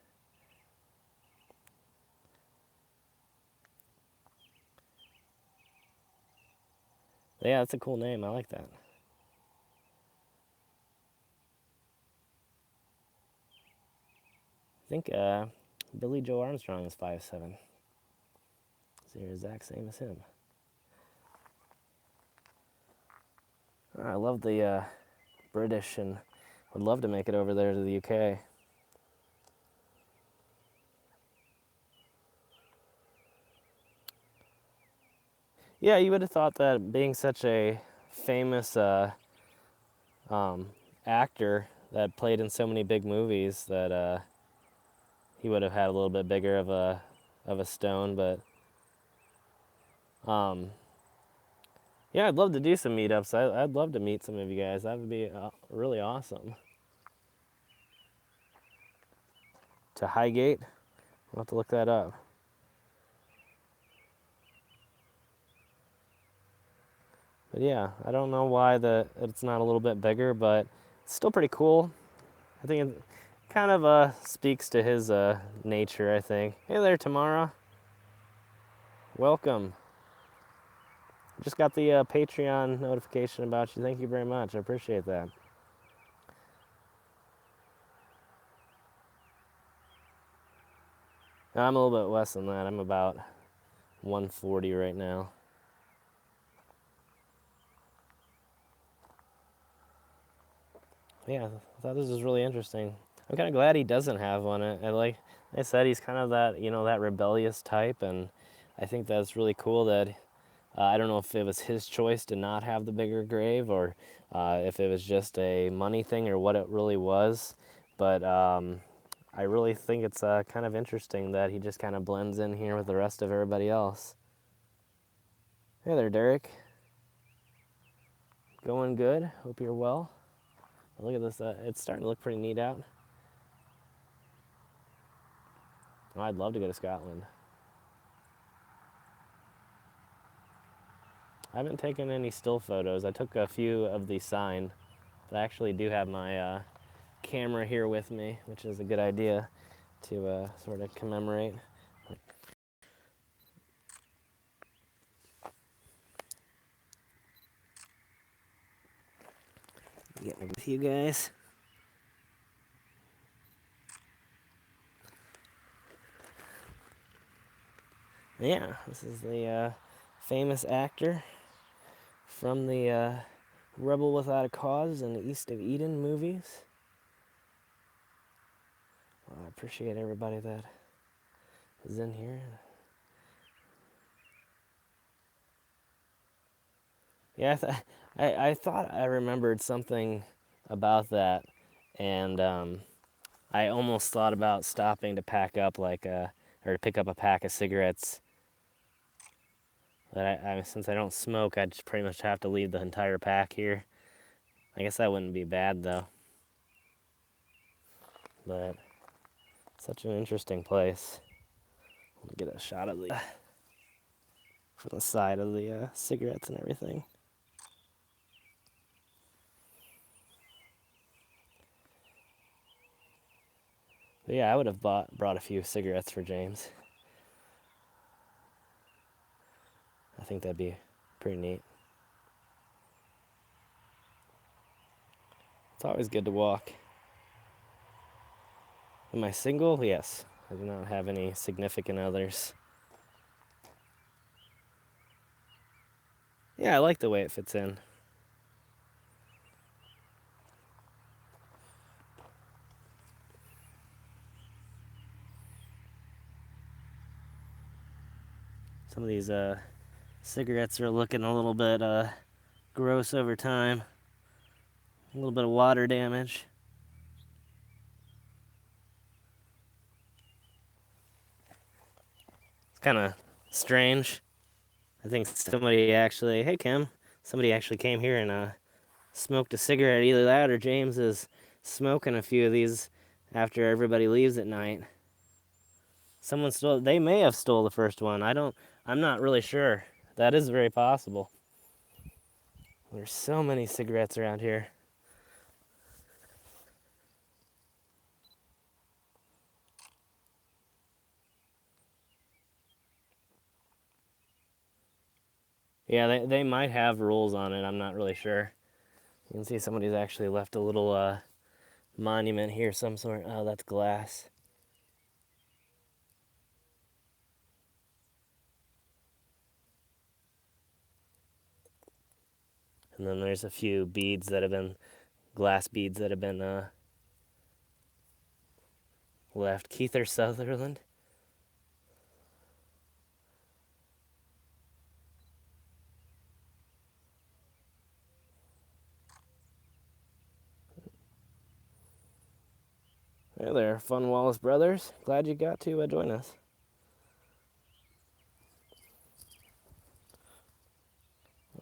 Yeah, that's a cool name, I like that. I think Billy Joe Armstrong is 5'7". So you're the exact same as him. I love the British and would love to make it over there to the UK. Yeah, you would have thought that being such a famous actor that played in so many big movies that he would have had a little bit bigger of a stone, but yeah, I'd love to do some meetups. I'd love to meet some of you guys. That would be really awesome. To Highgate, I'll have to look that up. But yeah, I don't know why it's not a little bit bigger, but it's still pretty cool. I think it kind of speaks to his nature, I think. Hey there, Tamara. Welcome. Just got the Patreon notification about you. Thank you very much. I appreciate that. I'm a little bit less than that. I'm about 140 right now. Yeah, I thought this was really interesting. I'm kind of glad he doesn't have one. I like I said, he's kind of that, that rebellious type, and I think that's really cool that I don't know if it was his choice to not have the bigger grave or if it was just a money thing or what it really was, but I really think it's kind of interesting that he just kind of blends in here with the rest of everybody else. Hey there, Derek. Going good? Hope you're well. Look at this. It's starting to look pretty neat out. Oh, I'd love to go to Scotland. I haven't taken any still photos. I took a few of the sign, but I actually do have my camera here with me, which is a good idea to sort of commemorate. Getting with you guys. Yeah, this is the famous actor from the Rebel Without a Cause and the East of Eden movies. Well, I appreciate everybody that is in here. Yeah, I thought I remembered something about that, and I almost thought about stopping to pack up or to pick up a pack of cigarettes. But since I don't smoke, I just pretty much have to leave the entire pack here. I guess that wouldn't be bad though. But such an interesting place. I'll get a shot of the from the side of the cigarettes and everything. But yeah, I would have brought a few cigarettes for James. I think that'd be pretty neat. It's always good to walk. Am I single? Yes. I do not have any significant others. Yeah, I like the way it fits in. Some of these cigarettes are looking a little bit gross over time. A little bit of water damage. It's kind of strange. I think somebody actually, hey Kim, somebody actually came here and smoked a cigarette. Either that or James is smoking a few of these after everybody leaves at night. Someone stole, they may have stole the first one. I'm not really sure. That is very possible. There's so many cigarettes around here. Yeah, they might have rules on it. I'm not really sure. You can see somebody's actually left a little monument here, some sort. Oh, that's glass. And then there's a few beads that have been, glass beads that have been left. Keith Sutherland. Hey there, Fun Wallace Brothers. Glad you got to join us.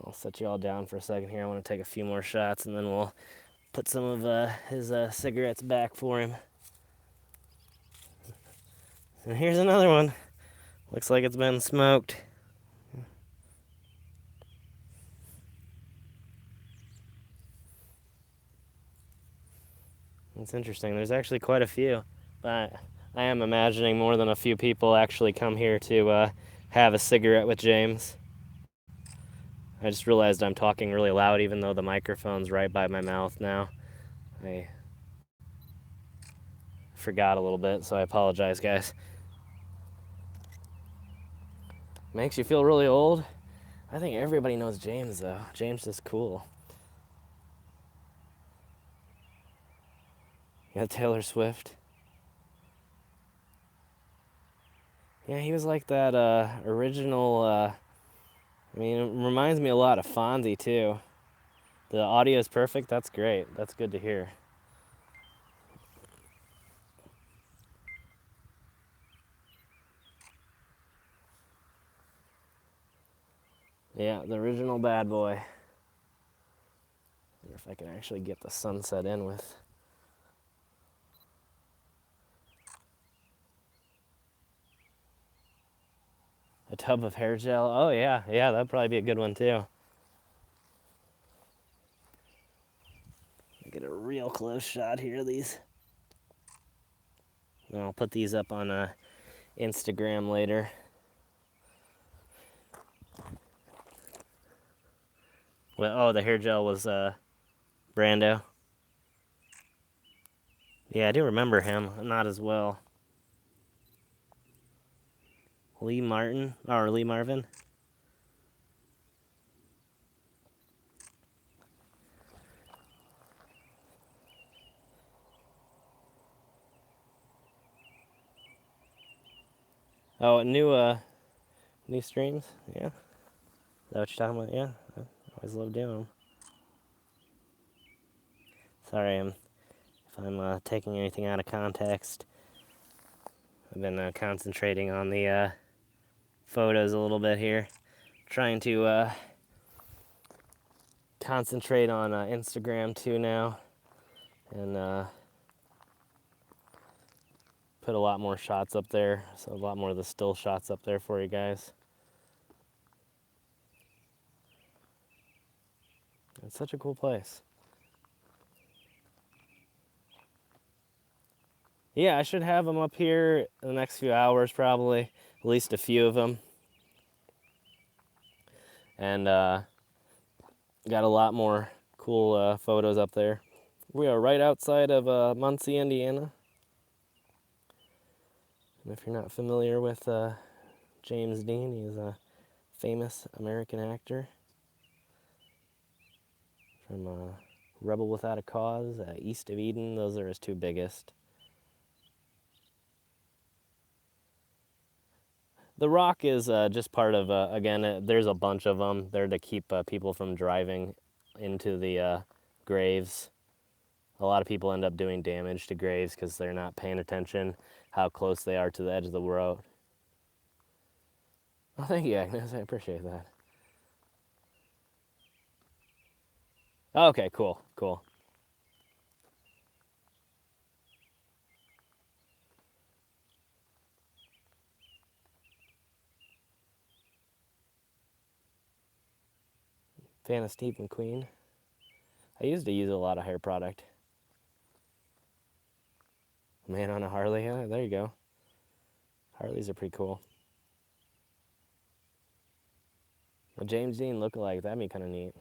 I'll set you all down for a second here. I want to take a few more shots and then we'll put some of his cigarettes back for him. And here's another one. Looks like it's been smoked. It's interesting. There's actually quite a few, but I am imagining more than a few people actually come here to have a cigarette with James. I just realized I'm talking really loud even though the microphone's right by my mouth now. I forgot a little bit, so I apologize, guys. Makes you feel really old? I think everybody knows James, though. James is cool. Yeah, Taylor Swift. Yeah, he was like that original. I mean, it reminds me a lot of Fonzie, too. The audio is perfect. That's great. That's good to hear. Yeah, the original bad boy. I wonder if I can actually get the sunset in with. A tub of hair gel. Oh, yeah. Yeah, that'd probably be a good one, too. Get a real close shot here of these. And I'll put these up on Instagram later. Well, oh, the hair gel was Brando. Yeah, I do remember him. Not as well. Lee Martin, or Lee Marvin. Oh, new streams. Yeah, is that what you're talking about? Yeah, I always love doing them. Sorry if I'm taking anything out of context. I've been concentrating on the photos a little bit here. Trying to concentrate on Instagram too now. And put a lot more shots up there. So a lot more of the still shots up there for you guys. It's such a cool place. Yeah, I should have them up here in the next few hours probably. At least a few of them. And got a lot more cool photos up there. We are right outside of Muncie, Indiana. And if you're not familiar with James Dean, he's a famous American actor from Rebel Without a Cause, East of Eden. Those are his two biggest. The Rock is just part of, again, there's a bunch of them. They're to keep people from driving into the graves. A lot of people end up doing damage to graves because they're not paying attention how close they are to the edge of the road. Oh, thank you, Agnes. I appreciate that. Okay, cool, cool. Fan of Steve McQueen. I used to use a lot of hair product. Man on a Harley, yeah, there you go. Harleys are pretty cool. A James Dean lookalike, that'd be kind of neat.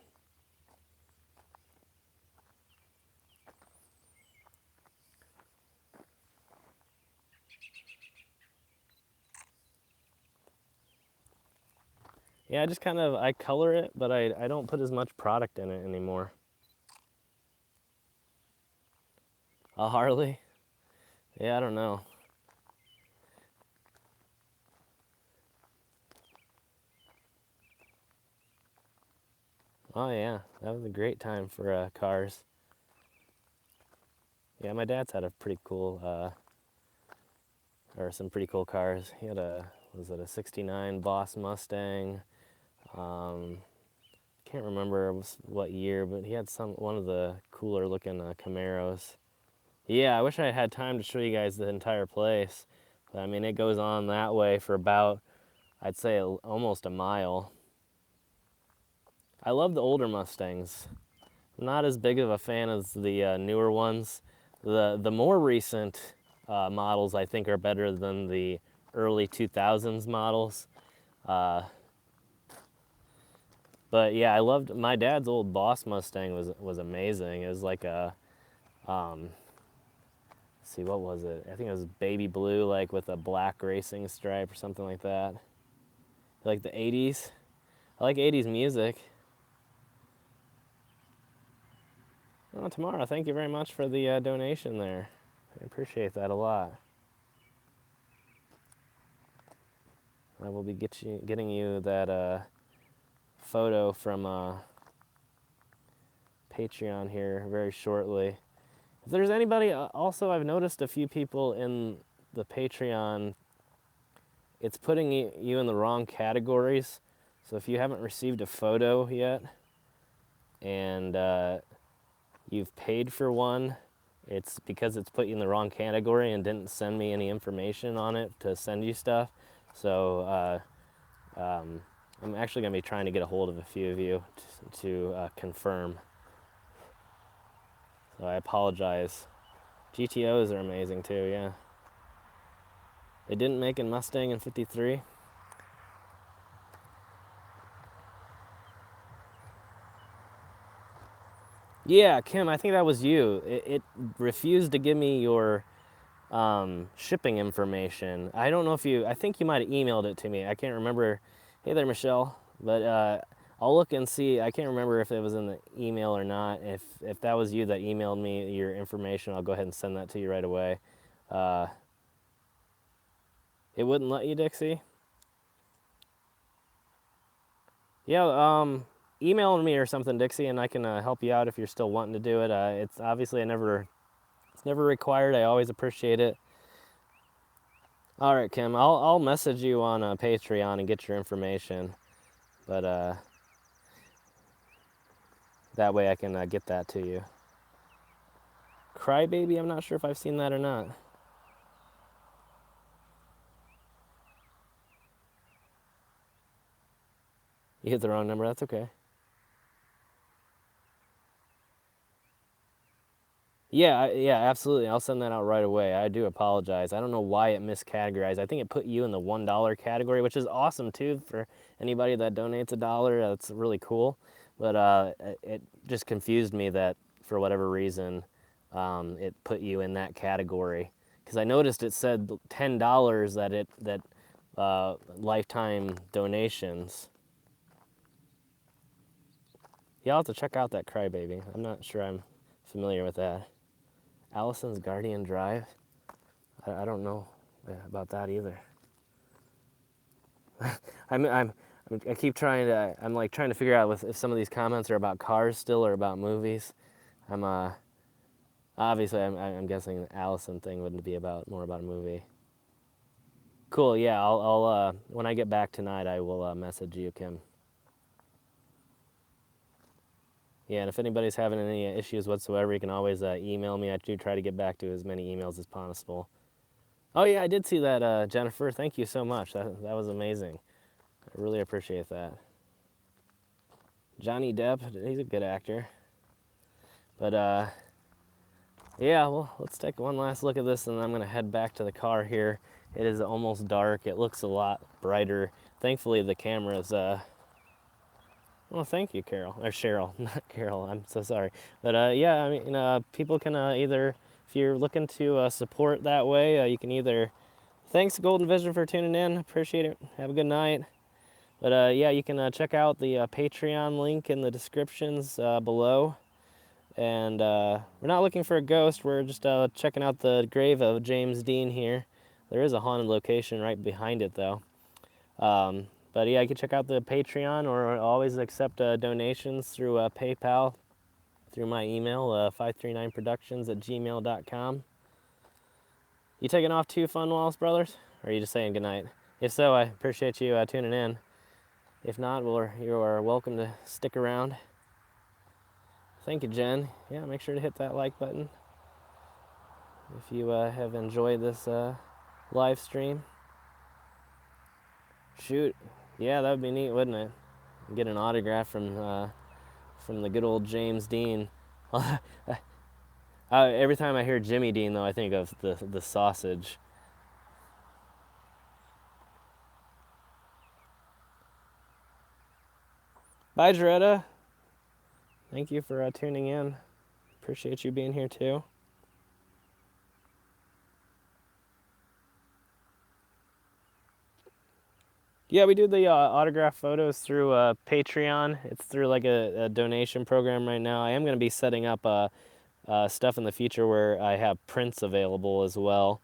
Yeah, I color it, but I don't put as much product in it anymore. A Harley? Yeah, I don't know. Oh yeah, that was a great time for cars. Yeah, my dad's had a pretty cool, or some pretty cool cars. He had was it a '69 Boss Mustang? Can't remember what year, but he had one of the cooler looking Camaros. Yeah, I wish I had time to show you guys the entire place. But, I mean, it goes on that way for about, I'd say, almost a mile. I love the older Mustangs. I'm not as big of a fan as the newer ones. The more recent models, I think, are better than the early 2000s models. But yeah, I loved my dad's old Boss Mustang was amazing. It was like a let's see, what was it? I think it was baby blue, like with a black racing stripe or something like that. Like the 80s. I like 80s music. Oh, tomorrow. Thank you very much for the donation there. I appreciate that a lot. I will be getting you that photo from Patreon here very shortly. If there's anybody, also I've noticed a few people in the Patreon, it's putting you in the wrong categories. So if you haven't received a photo yet and you've paid for one, it's because it's put you in the wrong category and didn't send me any information on it to send you stuff. So I'm actually going to be trying to get a hold of a few of you to confirm. So I apologize. GTOs are amazing too, yeah. They didn't make a Mustang in '53. Yeah, Kim, I think that was you. It refused to give me your shipping information. I don't know if I think you might have emailed it to me. I can't remember. Hey there, Michelle. But I'll look and see. I can't remember if it was in the email or not. If that was you that emailed me your information, I'll go ahead and send that to you right away. It wouldn't let you, Dixie? Yeah, email me or something, Dixie, and I can help you out if you're still wanting to do it. It's obviously it's never required. I always appreciate it. All right, Kim, I'll message you on Patreon and get your information, but that way I can get that to you. Crybaby, I'm not sure if I've seen that or not. You hit the wrong number. That's okay. Yeah, yeah, absolutely. I'll send that out right away. I do apologize. I don't know why it miscategorized. I think it put you in the $1 category, which is awesome too for anybody that donates $1. That's really cool. But it just confused me that for whatever reason, it put you in that category. Because I noticed it said $10 that lifetime donations. Yeah, I'll have to check out that Crybaby. I'm not sure I'm familiar with that. Allison's Guardian Drive. I don't know about that either. I keep trying to. I'm like trying to figure out if some of these comments are about cars still or about movies. I'm obviously I'm guessing the Allison thing wouldn't be about more about a movie. Cool. Yeah. I'll when I get back tonight, I will message you, Kim. Yeah, and if anybody's having any issues whatsoever, you can always email me. I do try to get back to as many emails as possible. Oh yeah, I did see that, Jennifer. Thank you so much. That was amazing. I really appreciate that. Johnny Depp, he's a good actor. But yeah, well, let's take one last look at this, and then I'm gonna head back to the car here. It is almost dark. It looks a lot brighter. Thankfully, the camera's well, thank you, Carol or Cheryl, not Carol. I'm so sorry. But yeah, I mean, people can either, if you're looking to support that way, you can either. Thanks, Golden Vision, for tuning in. Appreciate it. Have a good night. But yeah, you can check out the Patreon link in the descriptions below. And we're not looking for a ghost. We're just checking out the grave of James Dean here. There is a haunted location right behind it, though. But yeah, you can check out the Patreon, or always accept donations through PayPal, through my email, 539productions@gmail.com. You taking off too, Fun Walls Brothers? Or are you just saying goodnight? If so, I appreciate you tuning in. If not, well, you are welcome to stick around. Thank you, Jen. Yeah, make sure to hit that like button if you have enjoyed this live stream. Shoot, yeah, that would be neat, wouldn't it? Get an autograph from the good old James Dean. Every time I hear Jimmy Dean, though, I think of the sausage. Bye, Jaretta. Thank you for tuning in. Appreciate you being here, too. Yeah, we do the autograph photos through Patreon. It's through like a donation program right now. I am going to be setting up stuff in the future where I have prints available as well.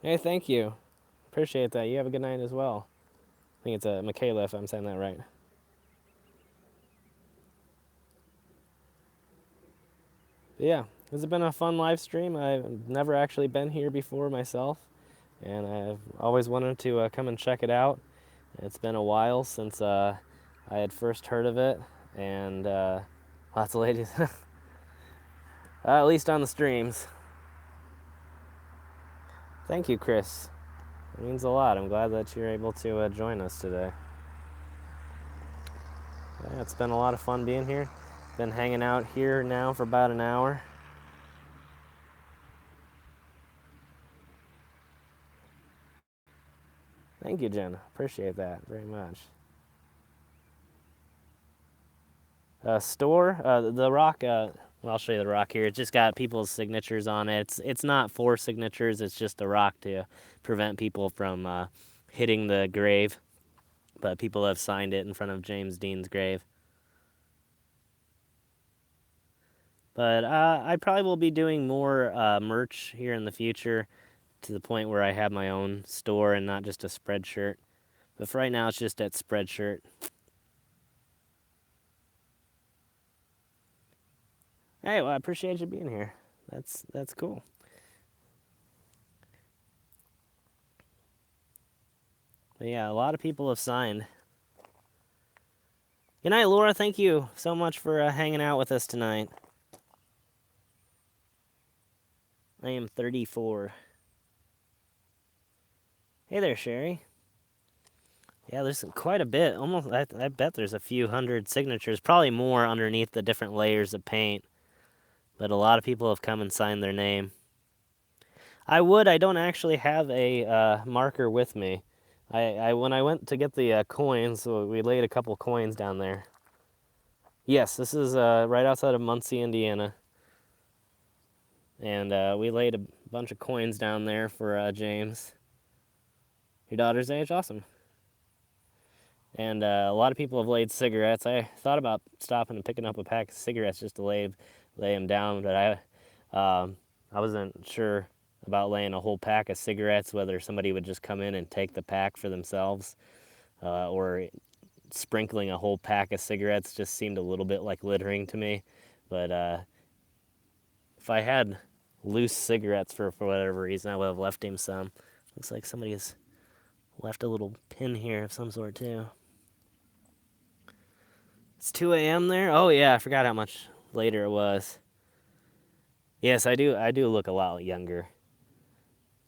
Hey, thank you. Appreciate that. You have a good night as well. I think it's Michaela, if I'm saying that right. But yeah, this has been a fun live stream. I've never actually been here before myself, and I've always wanted to come and check it out. It's been a while since I had first heard of it, and lots of ladies, at least on the streams. Thank you, Chris. It means a lot. I'm glad that you're able to join us today. Yeah, it's been a lot of fun being here. Been hanging out here now for about an hour. Thank you, Jen. Appreciate that very much. Store, the rock, well, I'll show you the rock here. It's just got people's signatures on it. It's not for signatures, it's just a rock to prevent people from hitting the grave. But people have signed it in front of James Dean's grave. But I probably will be doing more merch here in the future, to the point where I have my own store and not just a Spreadshirt. But for right now, it's just at Spreadshirt. Hey, well, I appreciate you being here. That's cool. But yeah, a lot of people have signed. Good night, Laura. Thank you so much for hanging out with us tonight. I am 34. Hey there, Sherry. Yeah, there's quite a bit. Almost, I bet there's a few hundred signatures, probably more underneath the different layers of paint. But a lot of people have come and signed their name. I don't actually have a marker with me. When I went to get the coins, so we laid a couple coins down there. Yes, this is right outside of Muncie, Indiana. And we laid a bunch of coins down there for James. Your daughter's age? Awesome. And a lot of people have laid cigarettes. I thought about stopping and picking up a pack of cigarettes just to lay them down, but I wasn't sure about laying a whole pack of cigarettes, whether somebody would just come in and take the pack for themselves, or sprinkling a whole pack of cigarettes just seemed a little bit like littering to me. But if I had loose cigarettes for whatever reason, I would have left him some. Looks like somebody has left a little pin here of some sort too. It's 2 a.m. there? Oh yeah, I forgot how much later it was. Yes, I do look a lot younger.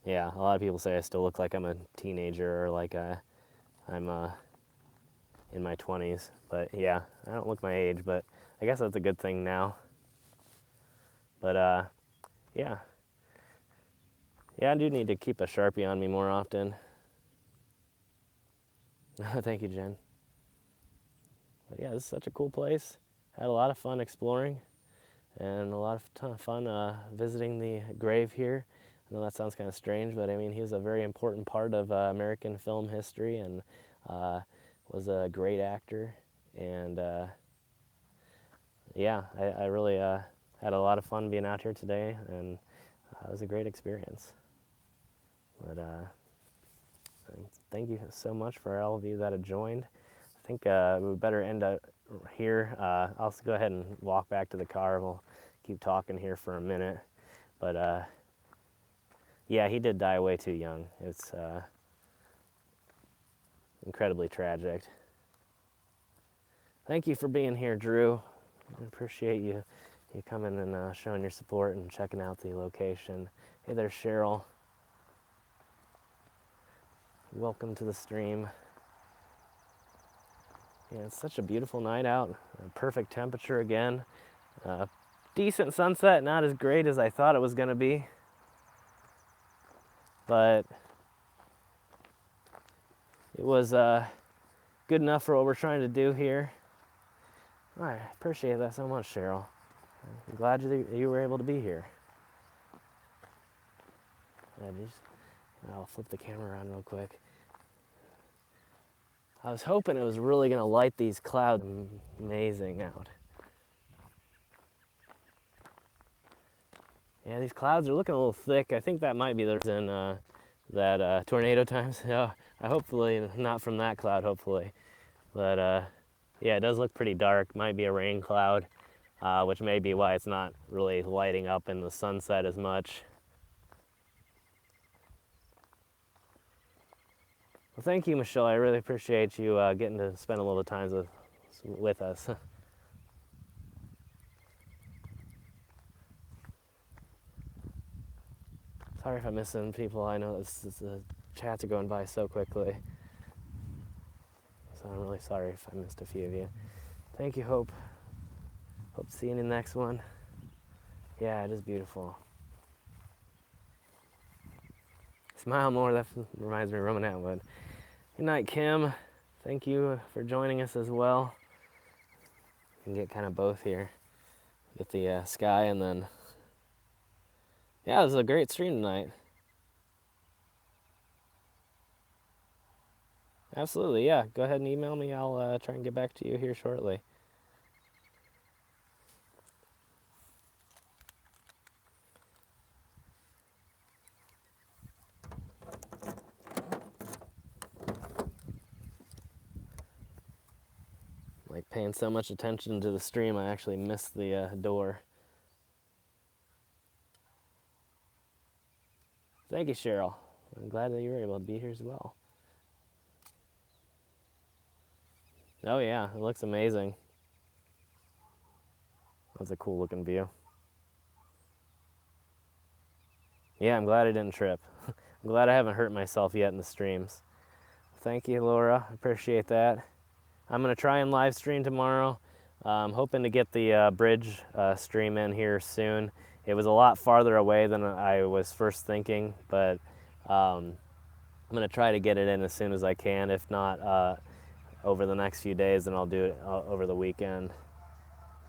Yeah, a lot of people say I still look like I'm a teenager, or like I'm in my 20s. But yeah, I don't look my age, but I guess that's a good thing now. But yeah. Yeah, I do need to keep a Sharpie on me more often. Thank you, Jen. But yeah, this is such a cool place. Had a lot of fun exploring, and a lot of fun visiting the grave here. I know that sounds kind of strange, but I mean, he was a very important part of American film history, and was a great actor. And yeah, I really had a lot of fun being out here today, and it was a great experience. But thank you so much for all of you that have joined. I think we better end up here. I'll go ahead and walk back to the car. We'll keep talking here for a minute. But yeah, he did die way too young. It's incredibly tragic. Thank you for being here, Drew. I appreciate you coming and showing your support and checking out the location. Hey there, Cheryl. Welcome to the stream. Yeah, it's such a beautiful night out. Perfect temperature again. Decent sunset, not as great as I thought it was going to be. But it was good enough for what we're trying to do here. All right, appreciate that so much, Cheryl. I'm glad you were able to be here. I'll flip the camera around real quick. I was hoping it was really going to light these clouds amazing out. Yeah, these clouds are looking a little thick. I think that might be the reason that tornado times. Yeah, hopefully not from that cloud, hopefully. But yeah, it does look pretty dark. Might be a rain cloud, which may be why it's not really lighting up in the sunset as much. Well, thank you, Michelle. I really appreciate you getting to spend a little time with us. Sorry if I'm missing people. I know the chats are going by so quickly. So I'm really sorry if I missed a few of you. Thank you, Hope. Hope to see you in the next one. Yeah, it is beautiful. Smile more, that reminds me of Roman Atwood. Good night, Kim. Thank you for joining us as well. You can get kind of both here. Get the sky, and then... Yeah, this is a great stream tonight. Absolutely, yeah. Go ahead and email me. I'll try and get back to you here shortly. Like paying so much attention to the stream, I actually missed the door. Thank you, Cheryl. I'm glad that you were able to be here as well. Oh yeah, it looks amazing. That's a cool looking view. Yeah, I'm glad I didn't trip. I'm glad I haven't hurt myself yet in the streams. Thank you, Laura. Appreciate that. I'm going to try and live stream tomorrow. I'm hoping to get the bridge stream in here soon. It was a lot farther away than I was first thinking, but I'm going to try to get it in as soon as I can. If not over the next few days, then I'll do it over the weekend.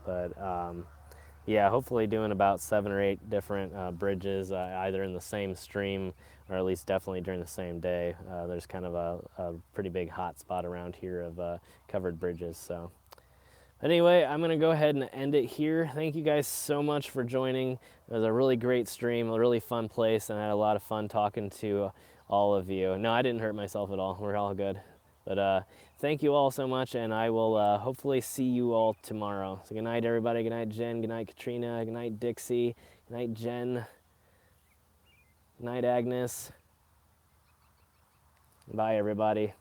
But yeah, hopefully doing about 7 or 8 different bridges, either in the same stream or at least definitely during the same day. There's kind of a pretty big hot spot around here of covered bridges. So anyway, I'm going to go ahead and end it here. Thank you guys so much for joining. It was a really great stream, a really fun place, and I had a lot of fun talking to all of you. No, I didn't hurt myself at all. We're all good. But thank you all so much, and I will hopefully see you all tomorrow. So good night, everybody. Good night, Jen. Good night, Katrina. Good night, Dixie. Good night, Jen. Good night, Agnes. Bye, everybody.